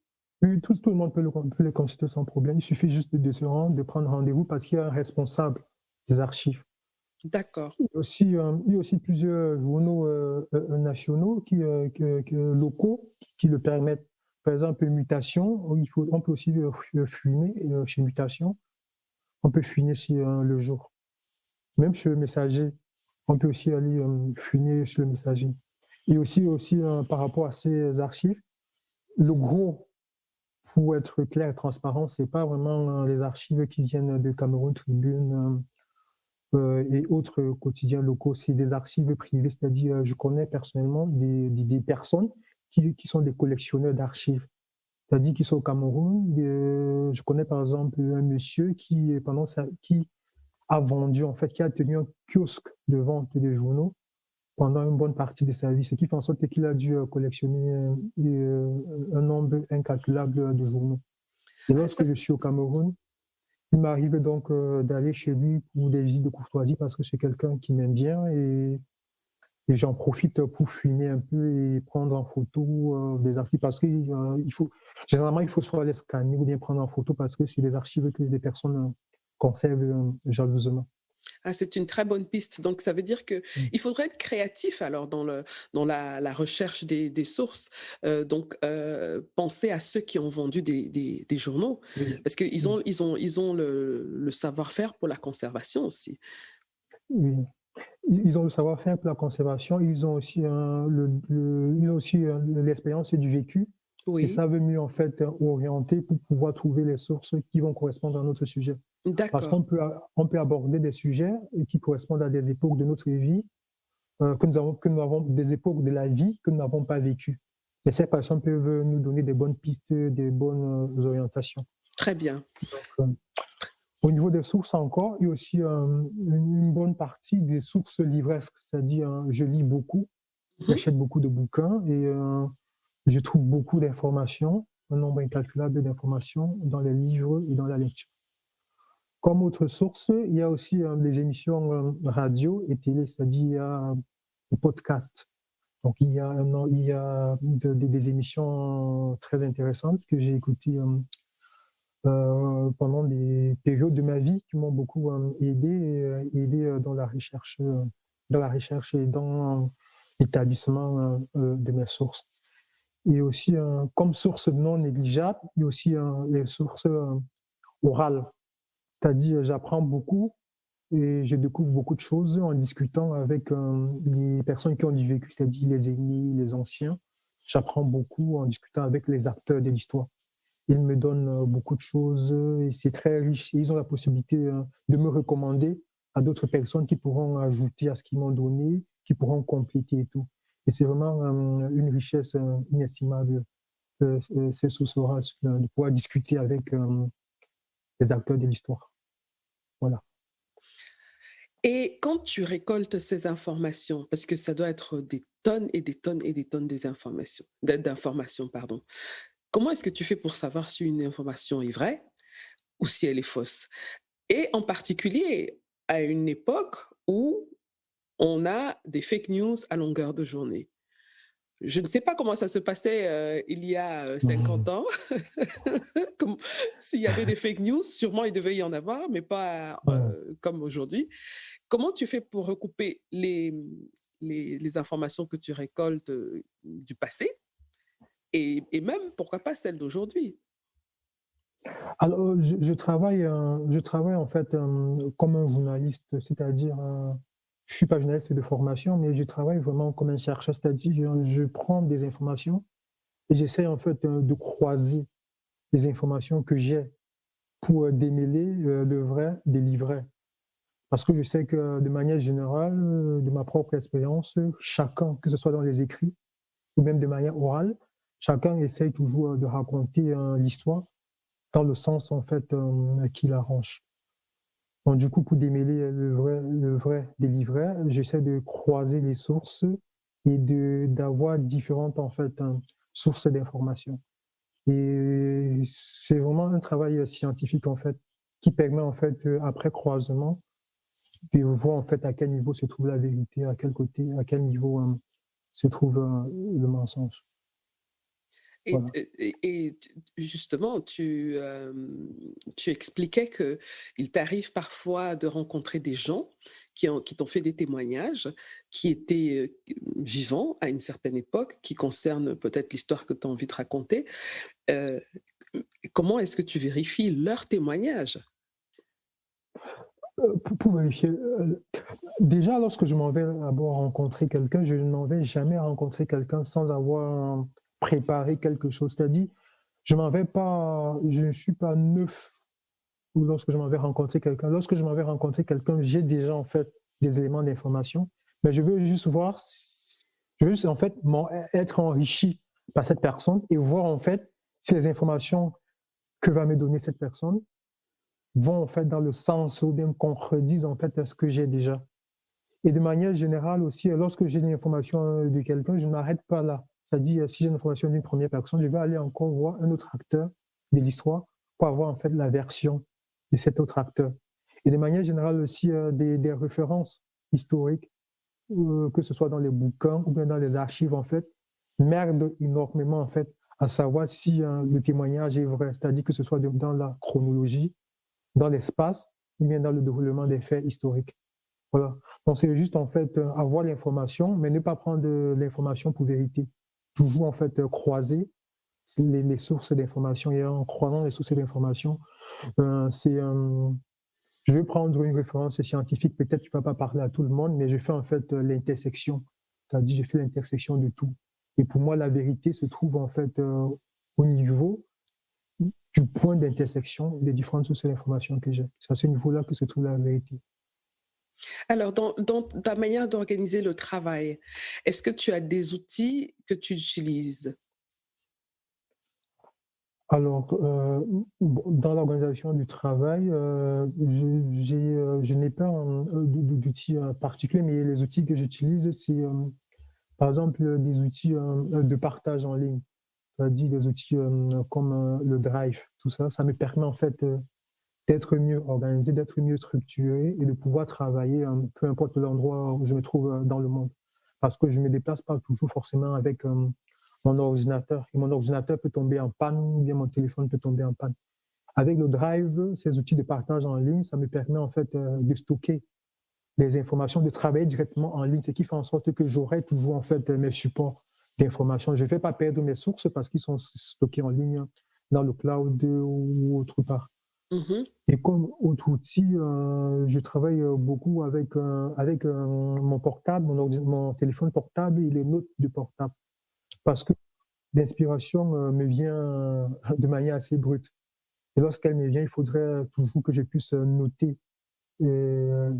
Speaker 3: Oui, tout le monde peut les consulter sans problème. Il suffit juste de se rendre, de prendre rendez-vous parce qu'il y a un responsable des archives.
Speaker 2: D'accord.
Speaker 3: Il y a aussi plusieurs journaux nationaux locaux qui le permettent. Par exemple, Mutation, on peut aussi fouiner chez Mutation. On peut fouiner sur le jour. Même chez le Messager, on peut aussi aller fouiner sur le Messager. Et aussi par rapport à ces archives, le gros, pour être clair et transparent, c'est pas vraiment les archives qui viennent de Cameroun Tribune et autres quotidiens locaux, c'est des archives privées, c'est-à-dire je connais personnellement des personnes qui sont des collectionneurs d'archives, c'est-à-dire qui sont au Cameroun. Je connais par exemple un monsieur qui a vendu, en fait, qui a tenu un kiosque de vente de journaux pendant une bonne partie de sa vie, ce qui fait en sorte qu'il a dû collectionner un nombre incalculable de journaux. Et
Speaker 2: Ah, ça,
Speaker 3: lorsque je suis au Cameroun, il m'arrive donc d'aller chez lui pour des visites de courtoisie parce que c'est quelqu'un qui m'aime bien et j'en profite pour fouiner un peu et prendre en photo des archives parce que généralement il faut soit les scanner ou bien prendre en photo parce que c'est des archives que les personnes conservent jalousement.
Speaker 2: ah, c'est une très bonne piste. Donc, ça veut dire
Speaker 3: Mm.
Speaker 2: qu'il faudrait être créatif alors dans la recherche des sources. Donc, penser à ceux qui ont vendu des journaux,
Speaker 3: Oui.
Speaker 2: parce qu'ils ils ont le savoir-faire pour la conservation aussi.
Speaker 3: Oui. Ils ont le savoir-faire pour la conservation, ils ont aussi l'expérience et du vécu et
Speaker 2: Oui,
Speaker 3: savent mieux en fait orienter pour pouvoir trouver les sources qui vont correspondre à notre sujet. Parce
Speaker 2: d'accord.
Speaker 3: qu'on peut aborder des sujets qui correspondent à des époques de notre vie, que nous avons des époques de la vie que nous n'avons pas vécues. Et ces personnes peuvent nous donner des bonnes pistes, des bonnes orientations.
Speaker 2: Très bien.
Speaker 3: Donc, au niveau des sources encore, il y a aussi une bonne partie des sources livresques, c'est-à-dire je lis beaucoup, j'achète beaucoup de bouquins et je trouve beaucoup d'informations, un nombre incalculable d'informations dans les livres et dans la lecture. Comme autre source, il y a aussi des émissions radio et télé, c'est-à-dire il y a des podcasts. Donc il y a des émissions très intéressantes que j'ai écoutées pendant des périodes de ma vie qui m'ont beaucoup aidé dans la recherche et dans l'établissement de mes sources. Et aussi, comme source non négligeable, il y a aussi les sources orales. C'est-à-dire, j'apprends beaucoup et je découvre beaucoup de choses en discutant avec les personnes qui ont du vécu, c'est-à-dire les aînés, les anciens. J'apprends beaucoup en discutant avec les acteurs de l'histoire. Ils me donnent beaucoup de choses et c'est très riche. Et ils ont la possibilité de me recommander à d'autres personnes qui pourront ajouter à ce qu'ils m'ont donné, qui pourront compléter et tout. Et c'est vraiment une richesse inestimable, ces sources orales, de pouvoir discuter avec les acteurs de l'histoire. Voilà.
Speaker 2: Et quand tu récoltes ces informations, parce que ça doit être des tonnes et des tonnes et des tonnes d'informations, pardon. Comment est-ce que tu fais pour savoir si une information est vraie ou si elle est fausse? Et en particulier à une époque où on a des fake news à longueur de journée. Je ne sais pas comment ça se passait il y a 50 ans. S'il y avait des fake news, sûrement il devait y en avoir, mais pas comme aujourd'hui. Comment tu fais pour recouper les informations que tu récoltes du passé et même, pourquoi pas, celles d'aujourd'hui?
Speaker 3: Alors, je travaille en fait comme un journaliste, c'est-à-dire, je ne suis pas journaliste de formation, mais je travaille vraiment comme un chercheur, c'est-à-dire je prends des informations et j'essaie en fait de croiser les informations que j'ai pour démêler le vrai des livrets. Parce que je sais que de manière générale, de ma propre expérience, chacun, que ce soit dans les écrits ou même de manière orale, chacun essaye toujours de raconter l'histoire dans le sens en fait qui l'arrange. Donc du coup, pour démêler le vrai des livrets, j'essaie de croiser les sources et d'avoir différentes en fait sources d'informations. Et c'est vraiment un travail scientifique en fait qui permet en fait après croisement de voir en fait à quel niveau se trouve la vérité, à quel côté, à quel niveau se trouve le mensonge.
Speaker 2: Et,
Speaker 3: Voilà.
Speaker 2: et justement, tu expliquais qu'il t'arrive parfois de rencontrer des gens qui t'ont fait des témoignages, qui étaient vivants à une certaine époque, qui concernent peut-être l'histoire que tu as envie de raconter. Comment est-ce que tu vérifies leurs témoignages?
Speaker 3: Pour vérifier, déjà lorsque je m'en vais d'abord rencontrer quelqu'un, je n'en vais jamais rencontrer quelqu'un sans avoir préparé quelque chose. C'est-à-dire, je ne suis pas neuf lorsque je m'en vais rencontrer quelqu'un. Lorsque je m'en vais rencontrer quelqu'un, j'ai déjà en fait des éléments d'information, mais je veux juste voir, je veux juste en fait être enrichi par cette personne et voir en fait si les informations que va me donner cette personne vont en fait dans le sens ou bien contredisent en fait ce que j'ai déjà. Et de manière générale aussi, lorsque j'ai une information de quelqu'un, je ne m'arrête pas là. C'est-à-dire, si j'ai une information d'une première personne, je vais aller encore voir un autre acteur de l'histoire pour avoir en fait la version de cet autre acteur. Et de manière générale aussi, des références historiques, que ce soit dans les bouquins ou bien dans les archives en fait, m'aident énormément en fait à savoir si le témoignage est vrai. C'est-à-dire que ce soit dans la chronologie, dans l'espace ou bien dans le déroulement des faits historiques. Voilà. Donc c'est juste en fait avoir l'information, mais ne pas prendre l'information pour vérité. Toujours en fait croiser les sources d'information. Et en croisant les sources d'information, je vais prendre une référence scientifique. Peut-être que tu ne vas pas parler à tout le monde, mais je fais en fait l'intersection. C'est-à-dire je fais l'intersection de tout. Et pour moi, la vérité se trouve en fait au niveau du point d'intersection des différentes sources d'information que j'ai. C'est à ce niveau-là que se trouve la vérité.
Speaker 2: Alors, dans ta manière d'organiser le travail, est-ce que tu as des outils que tu utilises?
Speaker 3: Alors, dans l'organisation du travail, je n'ai pas d'outils particuliers, mais les outils que j'utilise, c'est par exemple des outils de partage en ligne, c'est-à-dire des outils comme le Drive, tout ça. Ça me permet en fait d'être mieux organisé, d'être mieux structuré et de pouvoir travailler peu importe l'endroit où je me trouve dans le monde. Parce que je ne me déplace pas toujours forcément avec mon ordinateur. Et mon ordinateur peut tomber en panne ou bien mon téléphone peut tomber en panne. Avec le Drive, ces outils de partage en ligne, ça me permet en fait de stocker les informations, de travailler directement en ligne, ce qui fait en sorte que j'aurai toujours en fait mes supports d'informations. Je ne vais pas perdre mes sources parce qu'ils sont stockés en ligne dans le cloud ou autre part.
Speaker 2: Mm-hmm.
Speaker 3: Et comme autre outil, je travaille beaucoup avec mon portable, mon téléphone portable et les notes de portable. Parce que l'inspiration me vient de manière assez brute. Et lorsqu'elle me vient, il faudrait toujours que je puisse noter ce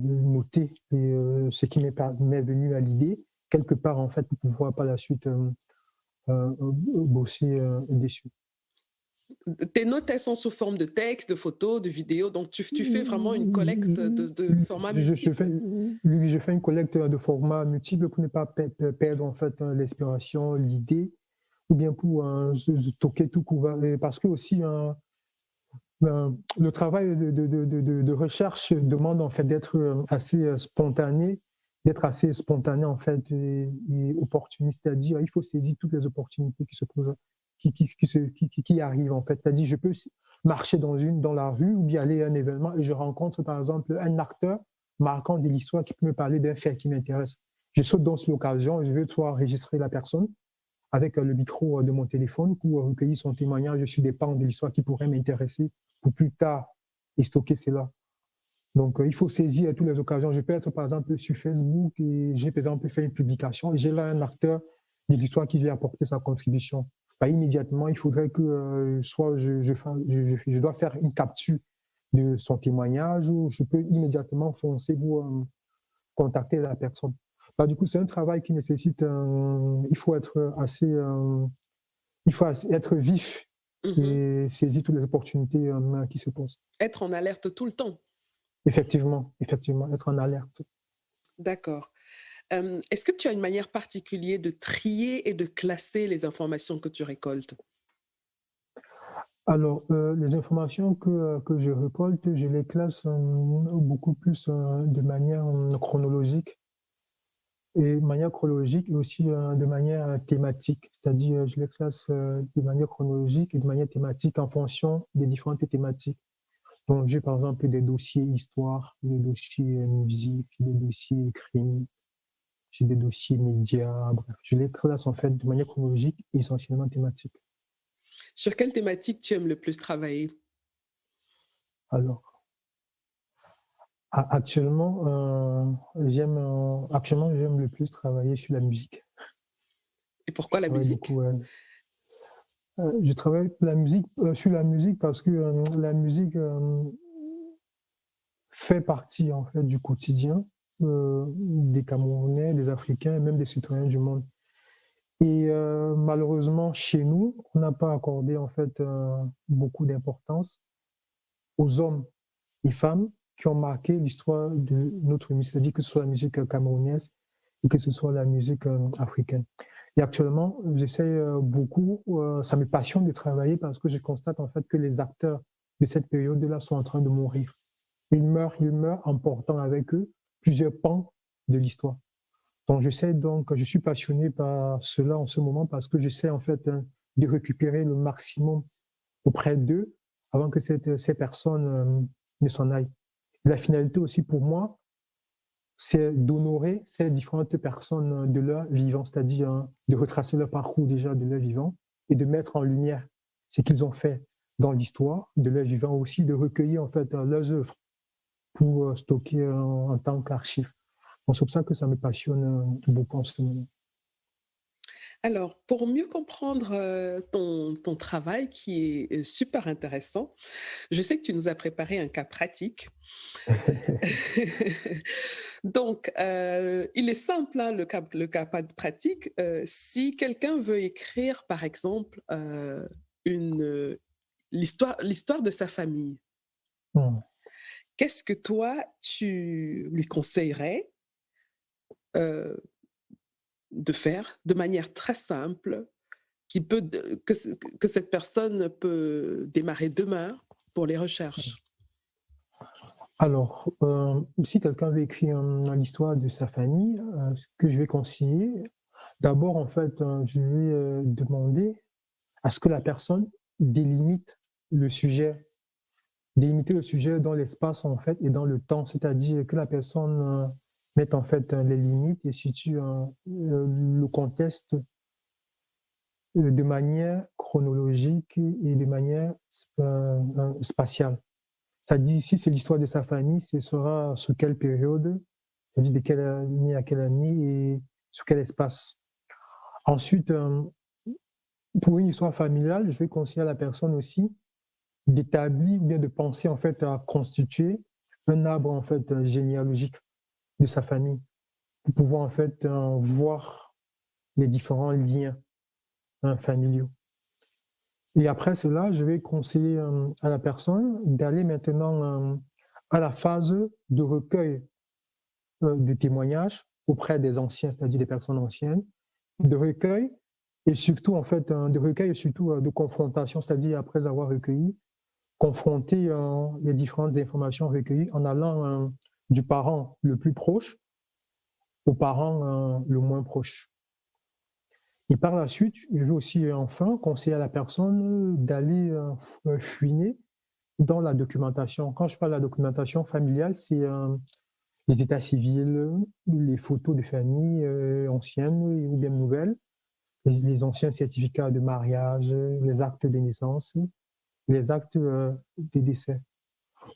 Speaker 3: qui m'est venu à l'idée, quelque part en fait, pour pouvoir par la suite bosser dessus.
Speaker 2: Tes notes, elles sont sous forme de texte, de photos, de vidéos, donc tu fais vraiment une collecte de formats multiples.
Speaker 3: Je fais une collecte de formats multiples pour ne pas perdre en fait l'inspiration, l'idée, ou bien pour stocker tout couvert. Parce que aussi, le travail de recherche demande en fait d'être assez spontané, en fait et opportuniste, c'est-à-dire il faut saisir toutes les opportunités qui se posent, qui arrivent en fait. C'est-à-dire je peux marcher dans la rue ou bien aller à un événement et je rencontre par exemple un acteur marquant de l'histoire qui peut me parler d'un fait qui m'intéresse. Je saute dans l'occasion et je vais soit enregistrer la personne avec le micro de mon téléphone pour recueillir son témoignage sur des pans de l'histoire qui pourraient m'intéresser pour plus tard et stocker cela. Donc, il faut saisir toutes les occasions. Je peux être, par exemple, sur Facebook et j'ai, par exemple, fait une publication et j'ai là un acteur de l'histoire qui vient apporter sa contribution. Bah, immédiatement, il faudrait que soit je dois faire une capture de son témoignage ou je peux immédiatement foncer pour contacter la personne. Bah, du coup, c'est un travail qui nécessite, il faut être vif et saisir toutes les opportunités qui se posent.
Speaker 2: Être en alerte tout le temps.
Speaker 3: Effectivement, être en alerte.
Speaker 2: D'accord. Est-ce que tu as une manière particulière de trier et de classer les informations que tu récoltes?
Speaker 3: Alors, les informations que je récolte, je les classe beaucoup plus de manière chronologique et aussi de manière thématique. C'est-à-dire, je les classe de manière chronologique et de manière thématique en fonction des différentes thématiques. Donc, j'ai par exemple des dossiers histoire, des dossiers musique, des dossiers crime, j'ai des dossiers médias, bref. Je les classe en fait de manière chronologique et essentiellement thématique.
Speaker 2: Sur quelle thématique tu aimes le plus travailler?
Speaker 3: Alors, actuellement, j'aime le plus travailler sur la musique.
Speaker 2: Et pourquoi
Speaker 3: Je
Speaker 2: la
Speaker 3: travaille
Speaker 2: musique?
Speaker 3: beaucoup. Je travaille sur la musique parce que la musique fait partie en fait du quotidien des Camerounais, des Africains et même des citoyens du monde. Et malheureusement, chez nous, on n'a pas accordé en fait beaucoup d'importance aux hommes et femmes qui ont marqué l'histoire de notre musique, c'est-à-dire que ce soit la musique camerounaise et que ce soit la musique africaine. Et actuellement, j'essaie beaucoup, ça me passionne de travailler parce que je constate en fait que les acteurs de cette période-là sont en train de mourir. Ils meurent en portant avec eux plusieurs pans de l'histoire. Donc, je suis passionné par cela en ce moment parce que j'essaie en fait de récupérer le maximum auprès d'eux avant que ces personnes ne s'en aillent. La finalité aussi pour moi, c'est d'honorer ces différentes personnes de leur vivant, c'est-à-dire de retracer leur parcours déjà de leur vivant et de mettre en lumière ce qu'ils ont fait dans l'histoire de leur vivant, aussi de recueillir en fait leurs œuvres pour stocker en tant qu'archives. Donc, c'est pour ça que ça me passionne beaucoup en ce moment.
Speaker 2: Alors, pour mieux comprendre ton travail qui est super intéressant, je sais que tu nous as préparé un cas pratique. Donc, il est simple, hein, le cas pratique. Si quelqu'un veut écrire, par exemple, l'histoire de sa famille,
Speaker 3: Hmm.
Speaker 2: qu'est-ce que toi, tu lui conseillerais euh, de faire de manière très simple, que cette personne peut démarrer demain pour les recherches?
Speaker 3: Alors, si quelqu'un veut écrire l'histoire de sa famille, ce que je vais conseiller, d'abord, en fait, je vais demander à ce que la personne délimite le sujet, délimiter le sujet dans l'espace, en fait, et dans le temps, c'est-à-dire que la personne mette, en fait, les limites et situe le contexte de manière chronologique et de manière spatiale. C'est-à-dire, si c'est l'histoire de sa famille, ce sera sur quelle période, c'est-à-dire de quelle année à quelle année et sur quel espace. Ensuite, pour une histoire familiale, je vais conseiller à la personne aussi d'établir ou bien de penser en fait à constituer un arbre en fait généalogique de sa famille pour pouvoir en fait voir les différents liens familiaux. Et après cela, je vais conseiller à la personne d'aller maintenant à la phase de recueil de témoignages auprès des anciens, c'est-à-dire des personnes anciennes, de recueil et surtout en fait de recueil et surtout de confrontation, c'est-à-dire après avoir recueilli, confronter les différentes informations recueillies en allant du parent le plus proche au parent le moins proche. Et par la suite, je vais aussi enfin conseiller à la personne d'aller fouiner dans la documentation. Quand je parle de la documentation familiale, c'est les états civils, les photos de famille anciennes ou bien nouvelles, les anciens certificats de mariage, les actes de naissance, les actes des décès.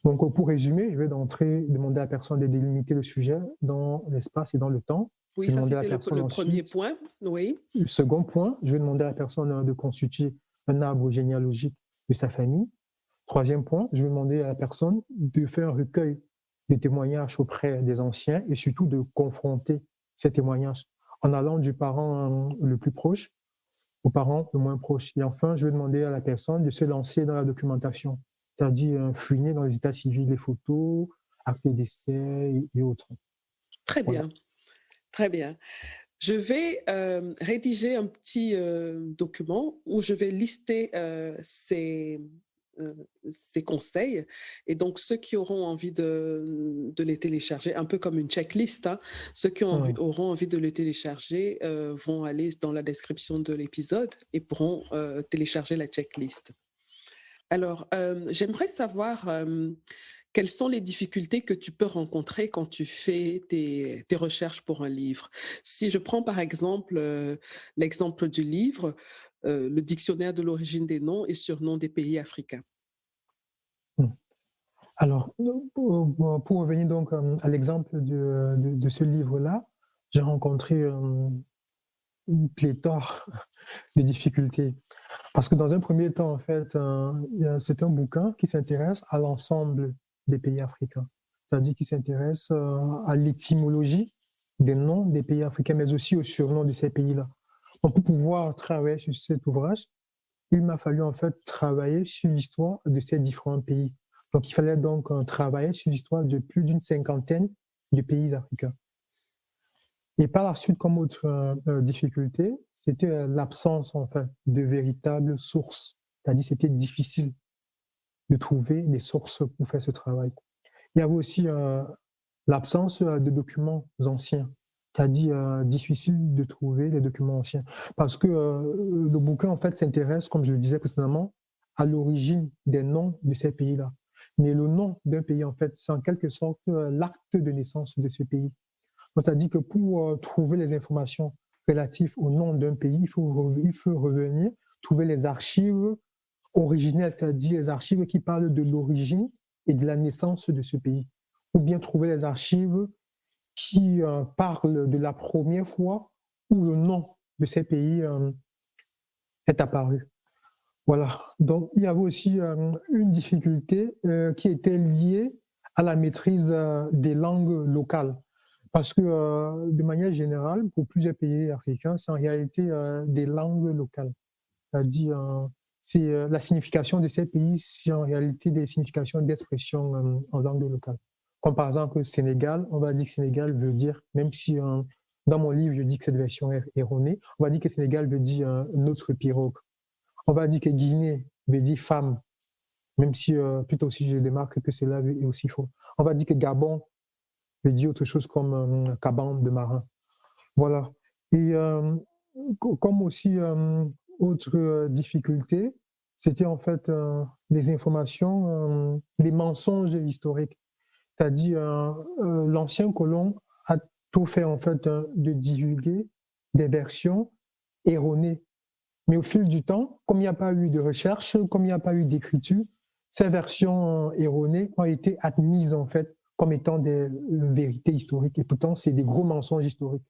Speaker 3: Donc, pour résumer, je vais d'entrée demander à la personne de délimiter le sujet dans l'espace et dans le temps.
Speaker 2: Oui,
Speaker 3: Je vais
Speaker 2: ça
Speaker 3: demander à la
Speaker 2: c'était
Speaker 3: personne
Speaker 2: le premier
Speaker 3: ensuite,
Speaker 2: point. Oui.
Speaker 3: le second point, je vais demander à la personne de constituer un arbre généalogique de sa famille. Troisième point, je vais demander à la personne de faire un recueil de témoignages auprès des anciens et surtout de confronter ces témoignages en allant du parent le plus proche au parent le moins proche. Et enfin, je vais demander à la personne de se lancer dans la documentation, c'est-à-dire fouiner dans les états civils, les photos, actes de décès et autres.
Speaker 2: Très
Speaker 3: Voilà.
Speaker 2: bien. Très bien. Je vais rédiger un petit document où je vais lister ces conseils. Et donc, ceux qui auront envie de les télécharger, un peu comme une checklist, hein, ceux qui auront envie de les télécharger vont aller dans la description de l'épisode et pourront télécharger la checklist. Alors, j'aimerais savoir quelles sont les difficultés que tu peux rencontrer quand tu fais tes recherches pour un livre. Si je prends par exemple l'exemple du livre, le dictionnaire de l'origine des noms et surnoms des pays africains.
Speaker 3: Alors, pour revenir donc à l'exemple de ce livre-là, j'ai rencontré une pléthore de difficultés. Parce que dans un premier temps, en fait, c'est un bouquin qui s'intéresse à l'ensemble des pays africains. C'est-à-dire qu'il s'intéresse à l'étymologie des noms des pays africains, mais aussi aux surnoms de ces pays-là. Donc, pour pouvoir travailler sur cet ouvrage, il m'a fallu en fait travailler sur l'histoire de ces différents pays. Donc, il fallait donc travailler sur l'histoire de plus d'une cinquantaine de pays africains. Et par la suite, comme autre difficulté, c'était l'absence en fait de véritables sources. C'est-à-dire c'était difficile de trouver des sources pour faire ce travail. Il y avait aussi l'absence de documents anciens. C'est-à-dire difficile de trouver les documents anciens. Parce que le bouquin, en fait, s'intéresse, comme je le disais précédemment, à l'origine des noms de ces pays-là. Mais le nom d'un pays, en fait, c'est en quelque sorte l'acte de naissance de ce pays. C'est-à-dire que pour trouver les informations relatives au nom d'un pays, il faut revenir, trouver les archives originelles, c'est-à-dire les archives qui parlent de l'origine et de la naissance de ce pays. Ou bien trouver les archives qui parlent de la première fois où le nom de ces pays est apparu. Voilà. Donc, il y avait aussi une difficulté qui était liée à la maîtrise des langues locales. Parce que, de manière générale, pour plusieurs pays africains, c'est en réalité des langues locales. C'est-à-dire, la signification de ces pays, c'est en réalité des significations d'expression en langue locale. Comme par exemple, le Sénégal, on va dire que Sénégal veut dire, même si dans mon livre, je dis que cette version est erronée, on va dire que Sénégal veut dire notre pirogue. On va dire que Guinée veut dire femme, même si plutôt aussi je démarque que cela est aussi faux. On va dire que Gabon veut dire autre chose comme cabane de marin. Voilà. Et comme aussi autre difficulté, c'était en fait les informations, les mensonges historiques. C'est-à-dire l'ancien colon a tout fait en fait de divulguer des versions erronées. Mais au fil du temps, comme il n'y a pas eu de recherche, comme il n'y a pas eu d'écriture, ces versions erronées ont été admises en fait comme étant des vérités historiques. Et pourtant, c'est des gros mensonges historiques.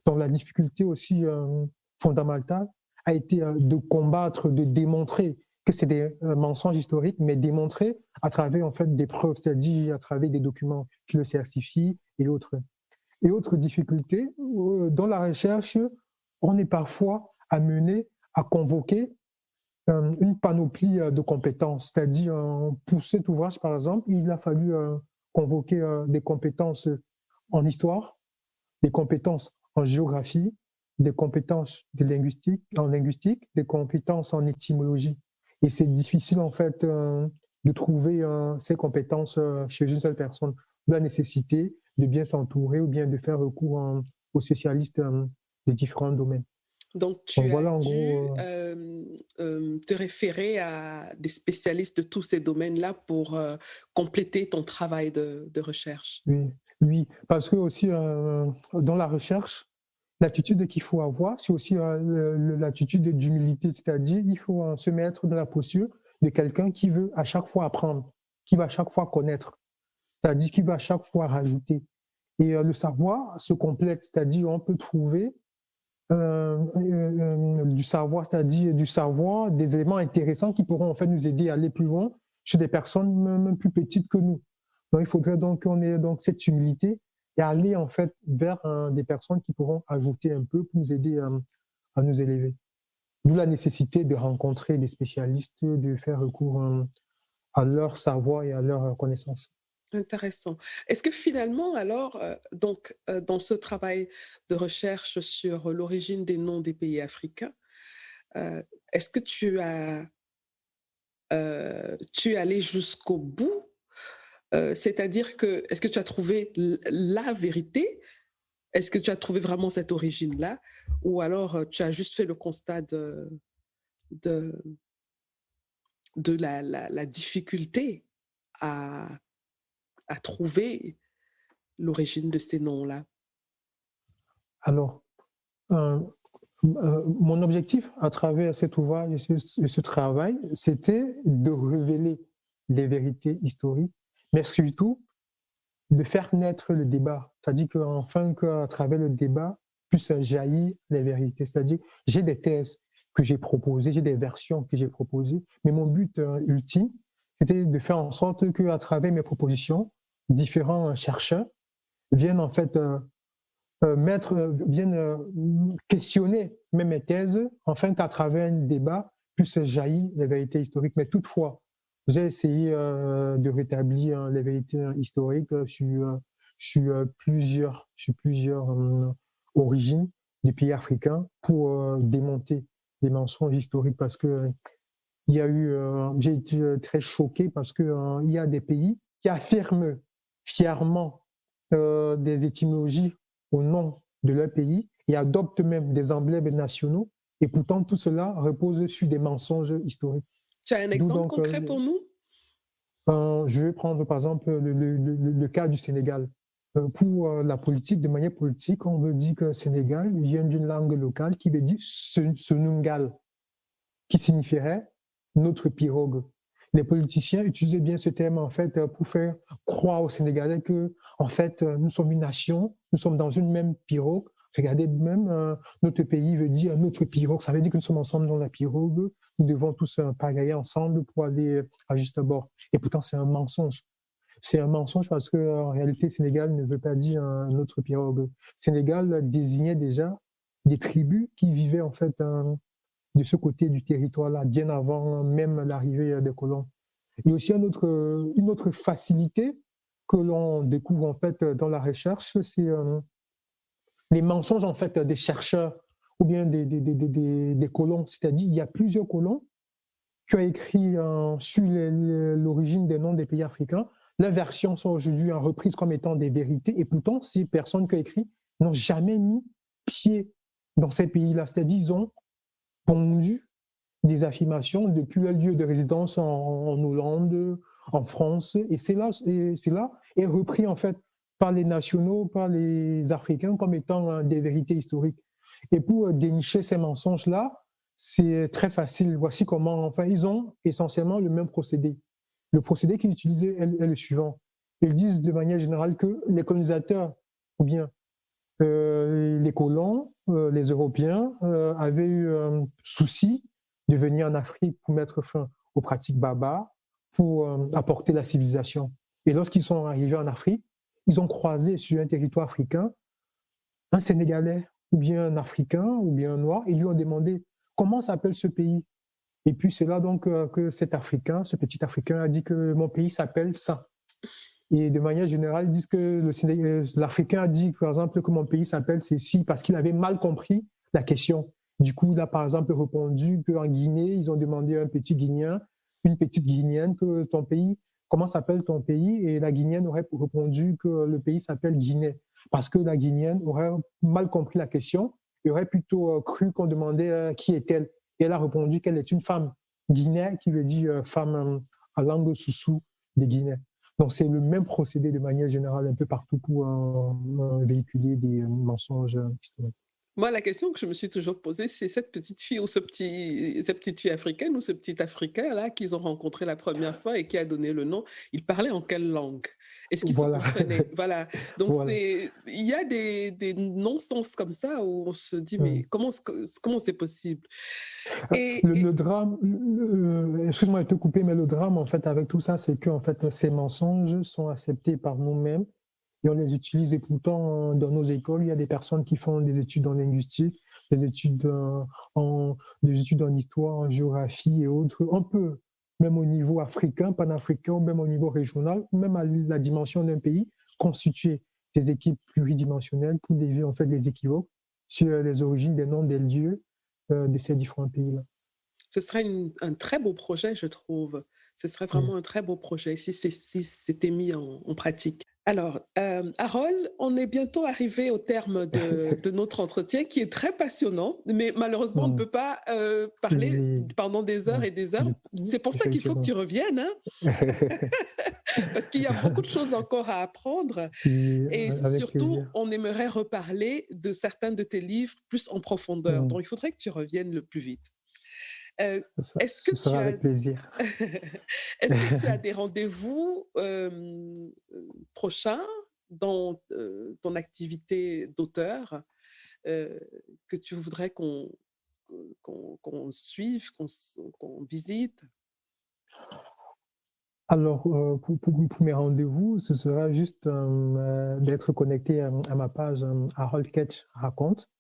Speaker 3: Donc la difficulté aussi fondamentale a été de combattre, de démontrer que c'est des mensonges historiques, mais démontrer à travers en fait des preuves, c'est-à-dire à travers des documents qui le certifient et autres. Et autre difficulté, dans la recherche, on est parfois amené à convoquer une panoplie de compétences. C'est-à-dire, pour cet ouvrage, par exemple, il a fallu convoquer des compétences en histoire, des compétences en géographie, des compétences en linguistique, des compétences en étymologie. Et c'est difficile, en fait, de trouver ces compétences chez une seule personne. La nécessité de bien s'entourer ou bien de faire recours aux spécialistes des différents domaines.
Speaker 2: Donc, tu as dû te référer à des spécialistes de tous ces domaines-là pour compléter ton travail de recherche.
Speaker 3: Oui, parce que aussi, dans la recherche, l'attitude qu'il faut avoir, c'est aussi l'attitude d'humilité, c'est-à-dire il faut se mettre dans la posture de quelqu'un qui veut à chaque fois apprendre, qui va à chaque fois connaître, c'est-à-dire qui va à chaque fois rajouter. Et le savoir se complète, c'est-à-dire on peut trouver du savoir, c'est-à-dire du savoir, des éléments intéressants qui pourront en fait nous aider à aller plus loin sur des personnes même plus petites que nous. Donc il faudrait donc qu'on ait donc cette humilité et aller en fait vers des personnes qui pourront ajouter un peu pour nous aider à nous élever. D'où la nécessité de rencontrer des spécialistes, de faire recours à leur savoir et à leur connaissance.
Speaker 2: Intéressant. Est-ce que finalement, alors, dans ce travail de recherche sur l'origine des noms des pays africains, est-ce que tu es allé jusqu'au bout? C'est-à-dire que, est-ce que tu as trouvé la vérité? Est-ce que tu as trouvé vraiment cette origine-là? Ou alors tu as juste fait le constat de, de la difficulté à, à trouver l'origine de ces noms-là?
Speaker 3: Alors, euh, mon objectif à travers cet ouvrage et ce travail, c'était de révéler les vérités historiques, mais surtout de faire naître le débat. C'est-à-dire qu'enfin, qu'à travers le débat, puissent jaillir les vérités. C'est-à-dire, j'ai des thèses que j'ai proposées, j'ai des versions que j'ai proposées, mais mon but ultime, c'était de faire en sorte qu'à travers mes propositions, différents chercheurs viennent en fait viennent questionner même mes thèses, afin qu'à travers un débat puissent jaillir les vérités historiques. Mais toutefois, j'ai essayé de rétablir les vérités historiques sur plusieurs origines des pays africains pour démonter les mensonges historiques, parce que il y a eu, j'ai été très choqué parce que il y a des pays qui affirment fièrement des étymologies au nom de leur pays et adoptent même des emblèmes nationaux, et pourtant tout cela repose sur des mensonges historiques.
Speaker 2: Tu as un exemple concret pour nous?
Speaker 3: Je vais prendre par exemple le cas du Sénégal. Pour la politique, de manière politique, on veut dire que le Sénégal vient d'une langue locale qui veut dire Senungal, qui signifierait notre pirogue. Les politiciens utilisaient bien ce terme en fait pour faire croire aux Sénégalais que en fait nous sommes une nation, nous sommes dans une même pirogue. Regardez, même notre pays veut dire notre pirogue, ça veut dire que nous sommes ensemble dans la pirogue, nous devons tous pagailler ensemble pour aller à juste bord. Et pourtant c'est un mensonge. C'est un mensonge parce que en réalité Sénégal ne veut pas dire notre pirogue. Sénégal désignait déjà des tribus qui vivaient en fait de ce côté du territoire-là, bien avant même l'arrivée des colons. Il y a aussi une autre facilité que l'on découvre en fait dans la recherche, c'est les mensonges en fait des chercheurs ou bien des colons. C'est-à-dire, il y a plusieurs colons qui ont écrit sur l'origine des noms des pays africains. Leurs versions sont aujourd'hui reprises comme étant des vérités, et pourtant, ces personnes qui ont écrit n'ont jamais mis pied dans ces pays-là. C'est-à-dire, ils ont pondu des affirmations depuis leur lieu de résidence en Hollande, en France, et c'est là est repris en fait par les nationaux, par les Africains comme étant des vérités historiques. Et pour dénicher ces mensonges-là, c'est très facile. Voici comment, enfin, ils ont essentiellement le même procédé. Le procédé qu'ils utilisaient est le suivant. Ils disent de manière générale que les colonisateurs, ou bien les colons, les Européens, avaient eu souci de venir en Afrique pour mettre fin aux pratiques barbares, pour apporter la civilisation. Et lorsqu'ils sont arrivés en Afrique, ils ont croisé sur un territoire africain un Sénégalais, ou bien un Africain, ou bien un Noir, et lui ont demandé comment s'appelle ce pays. Et puis c'est là donc que cet Africain, ce petit Africain, a dit que mon pays s'appelle ça. Et de manière générale, ils disent que l'Africain a dit, par exemple, que mon pays s'appelle ceci parce qu'il avait mal compris la question. Du coup, il a par exemple répondu qu'en Guinée, ils ont demandé à un petit Guinéen, une petite Guinéenne, que ton pays, comment s'appelle ton pays? Et la Guinéenne aurait répondu que le pays s'appelle Guinée, parce que la Guinéenne aurait mal compris la question et aurait plutôt cru qu'on demandait qui est-elle. Et elle a répondu qu'elle est une femme guinéenne, qui veut dire femme en langue soussou des Guinéens. Donc, c'est le même procédé de manière générale un peu partout pour véhiculer des mensonges historiques.
Speaker 2: Moi, la question que je me suis toujours posée, c'est cette petite fille ou cette petite fille africaine ou ce petit Africain-là qu'ils ont rencontré la première fois et qui a donné le nom, il parlait en quelle langue? Est-ce qu'ils se comprenaient? Voilà. Donc, il y a des non-sens comme ça où on se dit, mais comment c'est possible?
Speaker 3: Le drame, excuse-moi de te couper, mais le drame, en fait, avec tout ça, c'est que en fait, ces mensonges sont acceptés par nous-mêmes et on les utilise. Et pourtant, dans nos écoles, il y a des personnes qui font des études en linguistique, des études en histoire, en géographie et autres. On peut même au niveau africain, panafricain, ou même au niveau régional, même à la dimension d'un pays, constituer des équipes pluridimensionnelles pour éviter en fait les équivoques sur les origines des noms des lieux de ces différents pays-là.
Speaker 2: Ce serait un très beau projet, je trouve. Ce serait vraiment un très beau projet si c'était mis en pratique. Alors, Harold, on est bientôt arrivé au terme de notre entretien qui est très passionnant, mais malheureusement, on ne peut pas parler pendant des heures et des heures. C'est pour ça qu'il faut que tu reviennes, hein? Parce qu'il y a beaucoup de choses encore à apprendre. Et surtout, plaisir. On aimerait reparler de certains de tes livres plus en profondeur. Donc, il faudrait que tu reviennes le plus vite. Est-ce que
Speaker 3: sera avec plaisir.
Speaker 2: Est-ce que tu as des rendez-vous prochains dans ton activité d'auteur que tu voudrais qu'on suive, qu'on visite?
Speaker 3: Alors, pour mes rendez-vous, ce sera juste d'être connecté à ma page Harold Ketch Raconte,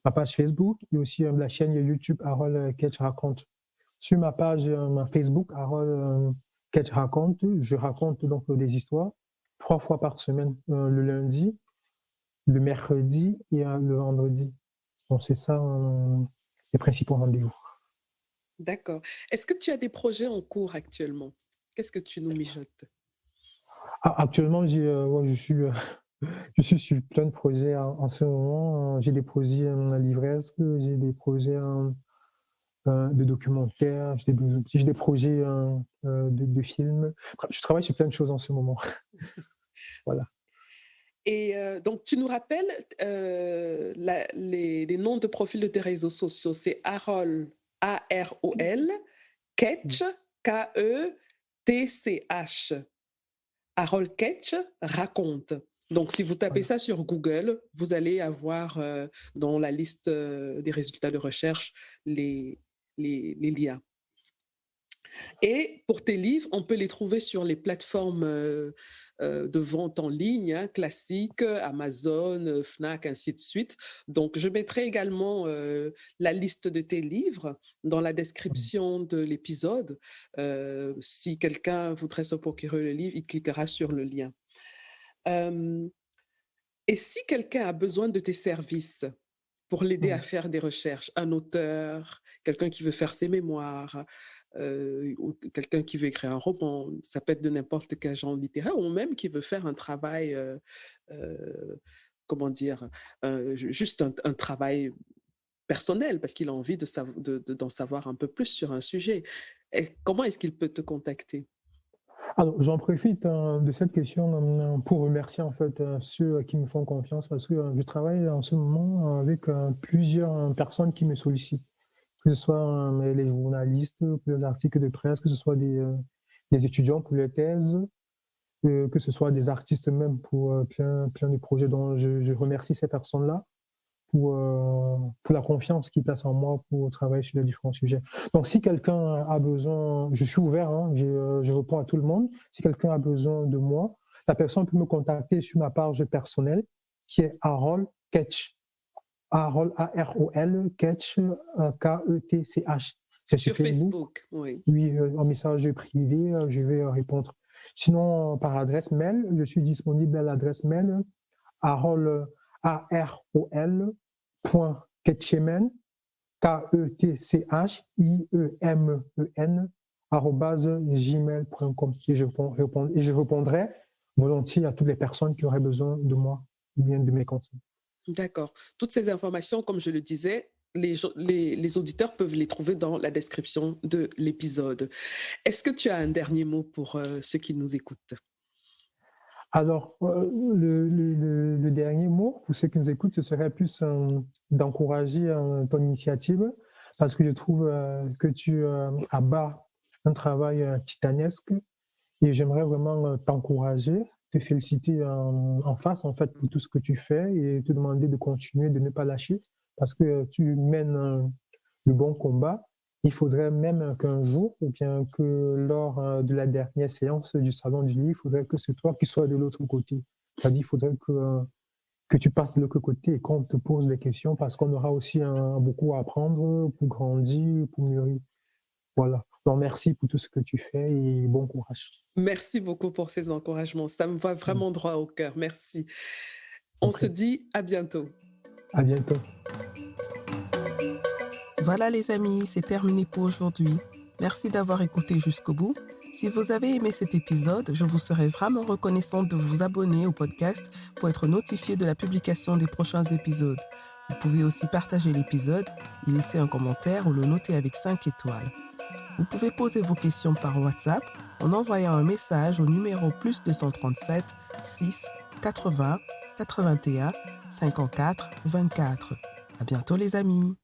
Speaker 3: ma page Facebook et aussi la chaîne YouTube Harold Ketch Raconte. Sur ma page Facebook Harold Ketch Raconte, je raconte donc des histoires 3 fois par semaine, le lundi, le mercredi et le vendredi. Donc c'est ça les principaux rendez-vous.
Speaker 2: D'accord. Est-ce que tu as des projets en cours actuellement? Qu'est-ce que tu nous mijotes?
Speaker 3: Actuellement, je suis sur plein de projets en ce moment. J'ai des projets livresques, j'ai des projets de documentaires, j'ai des projets de films. Je travaille sur plein de choses en ce moment. Voilà.
Speaker 2: Et donc, tu nous rappelles les noms de profil de tes réseaux sociaux. C'est Harold, A-R-O-L, Ketch, K-E-T-C-H. Harold Ketch raconte. Donc, si vous tapez ça sur Google, vous allez avoir dans la liste des résultats de recherche les liens. Et pour tes livres, on peut les trouver sur les plateformes de vente en ligne, hein, classiques, Amazon, Fnac, ainsi de suite. Donc, je mettrai également la liste de tes livres dans la description de l'épisode. Si quelqu'un voudrait se procurer le livre, il cliquera sur le lien. Et si quelqu'un a besoin de tes services pour l'aider à faire des recherches, un auteur, quelqu'un qui veut faire ses mémoires, ou quelqu'un qui veut écrire un roman, ça peut être de n'importe quel genre littéraire, ou même qui veut faire un travail, comment dire, juste un travail personnel, parce qu'il a envie d'en savoir un peu plus sur un sujet. Et comment est-ce qu'il peut te contacter?
Speaker 3: Alors, j'en profite de cette question pour remercier en fait ceux qui me font confiance, parce que je travaille en ce moment avec plusieurs personnes qui me sollicitent, que ce soit les journalistes pour les articles de presse, que ce soit des étudiants pour les thèses, que ce soit des artistes même pour plein de projets dont je remercie ces personnes-là pour la confiance qu'ils placent en moi pour travailler sur les différents sujets. Donc, si quelqu'un a besoin, je suis ouvert, hein, je réponds à tout le monde. Si quelqu'un a besoin de moi, la personne peut me contacter sur ma page personnelle qui est Harold Ketch. Harold, A-R-O-L, Ketch, K-E-T-C-H. C'est sur Facebook.
Speaker 2: Oui.
Speaker 3: Oui, en message privé, je vais répondre. Sinon, par adresse mail, je suis disponible à l'adresse mail Harold, A-R-O-L.Ketchemen, K-E-T-C-H-I-E-M-E-N, @gmail.com. Et je répondrai volontiers à toutes les personnes qui auraient besoin de moi ou bien de mes conseils.
Speaker 2: D'accord. Toutes ces informations, comme je le disais, les auditeurs peuvent les trouver dans la description de l'épisode. Est-ce que tu as un dernier mot pour ceux qui nous écoutent?
Speaker 3: Alors, le dernier mot pour ceux qui nous écoutent, ce serait plus d'encourager ton initiative, parce que je trouve que tu abats un travail titanesque et j'aimerais vraiment t'encourager, te féliciter en face en fait pour tout ce que tu fais et te demander de continuer, de ne pas lâcher, parce que tu mènes le bon combat. Il faudrait même qu'un jour, ou bien que lors de la dernière séance du Salon du Livre, il faudrait que c'est toi qui sois de l'autre côté. C'est-à-dire qu'il faudrait que tu passes de l'autre côté et qu'on te pose des questions, parce qu'on aura aussi beaucoup à apprendre pour grandir, pour mûrir. Voilà. Donc, merci pour tout ce que tu fais et bon courage.
Speaker 2: Merci beaucoup pour ces encouragements. Ça me va vraiment droit au cœur. Merci. On
Speaker 3: Ok.
Speaker 2: se dit à bientôt.
Speaker 3: À bientôt.
Speaker 1: Voilà les amis, c'est terminé pour aujourd'hui. Merci d'avoir écouté jusqu'au bout. Si vous avez aimé cet épisode, je vous serais vraiment reconnaissante de vous abonner au podcast pour être notifié de la publication des prochains épisodes. Vous pouvez aussi partager l'épisode, y laisser un commentaire ou le noter avec 5 étoiles. Vous pouvez poser vos questions par WhatsApp en envoyant un message au numéro +237 6 80 81 54 24. À bientôt les amis.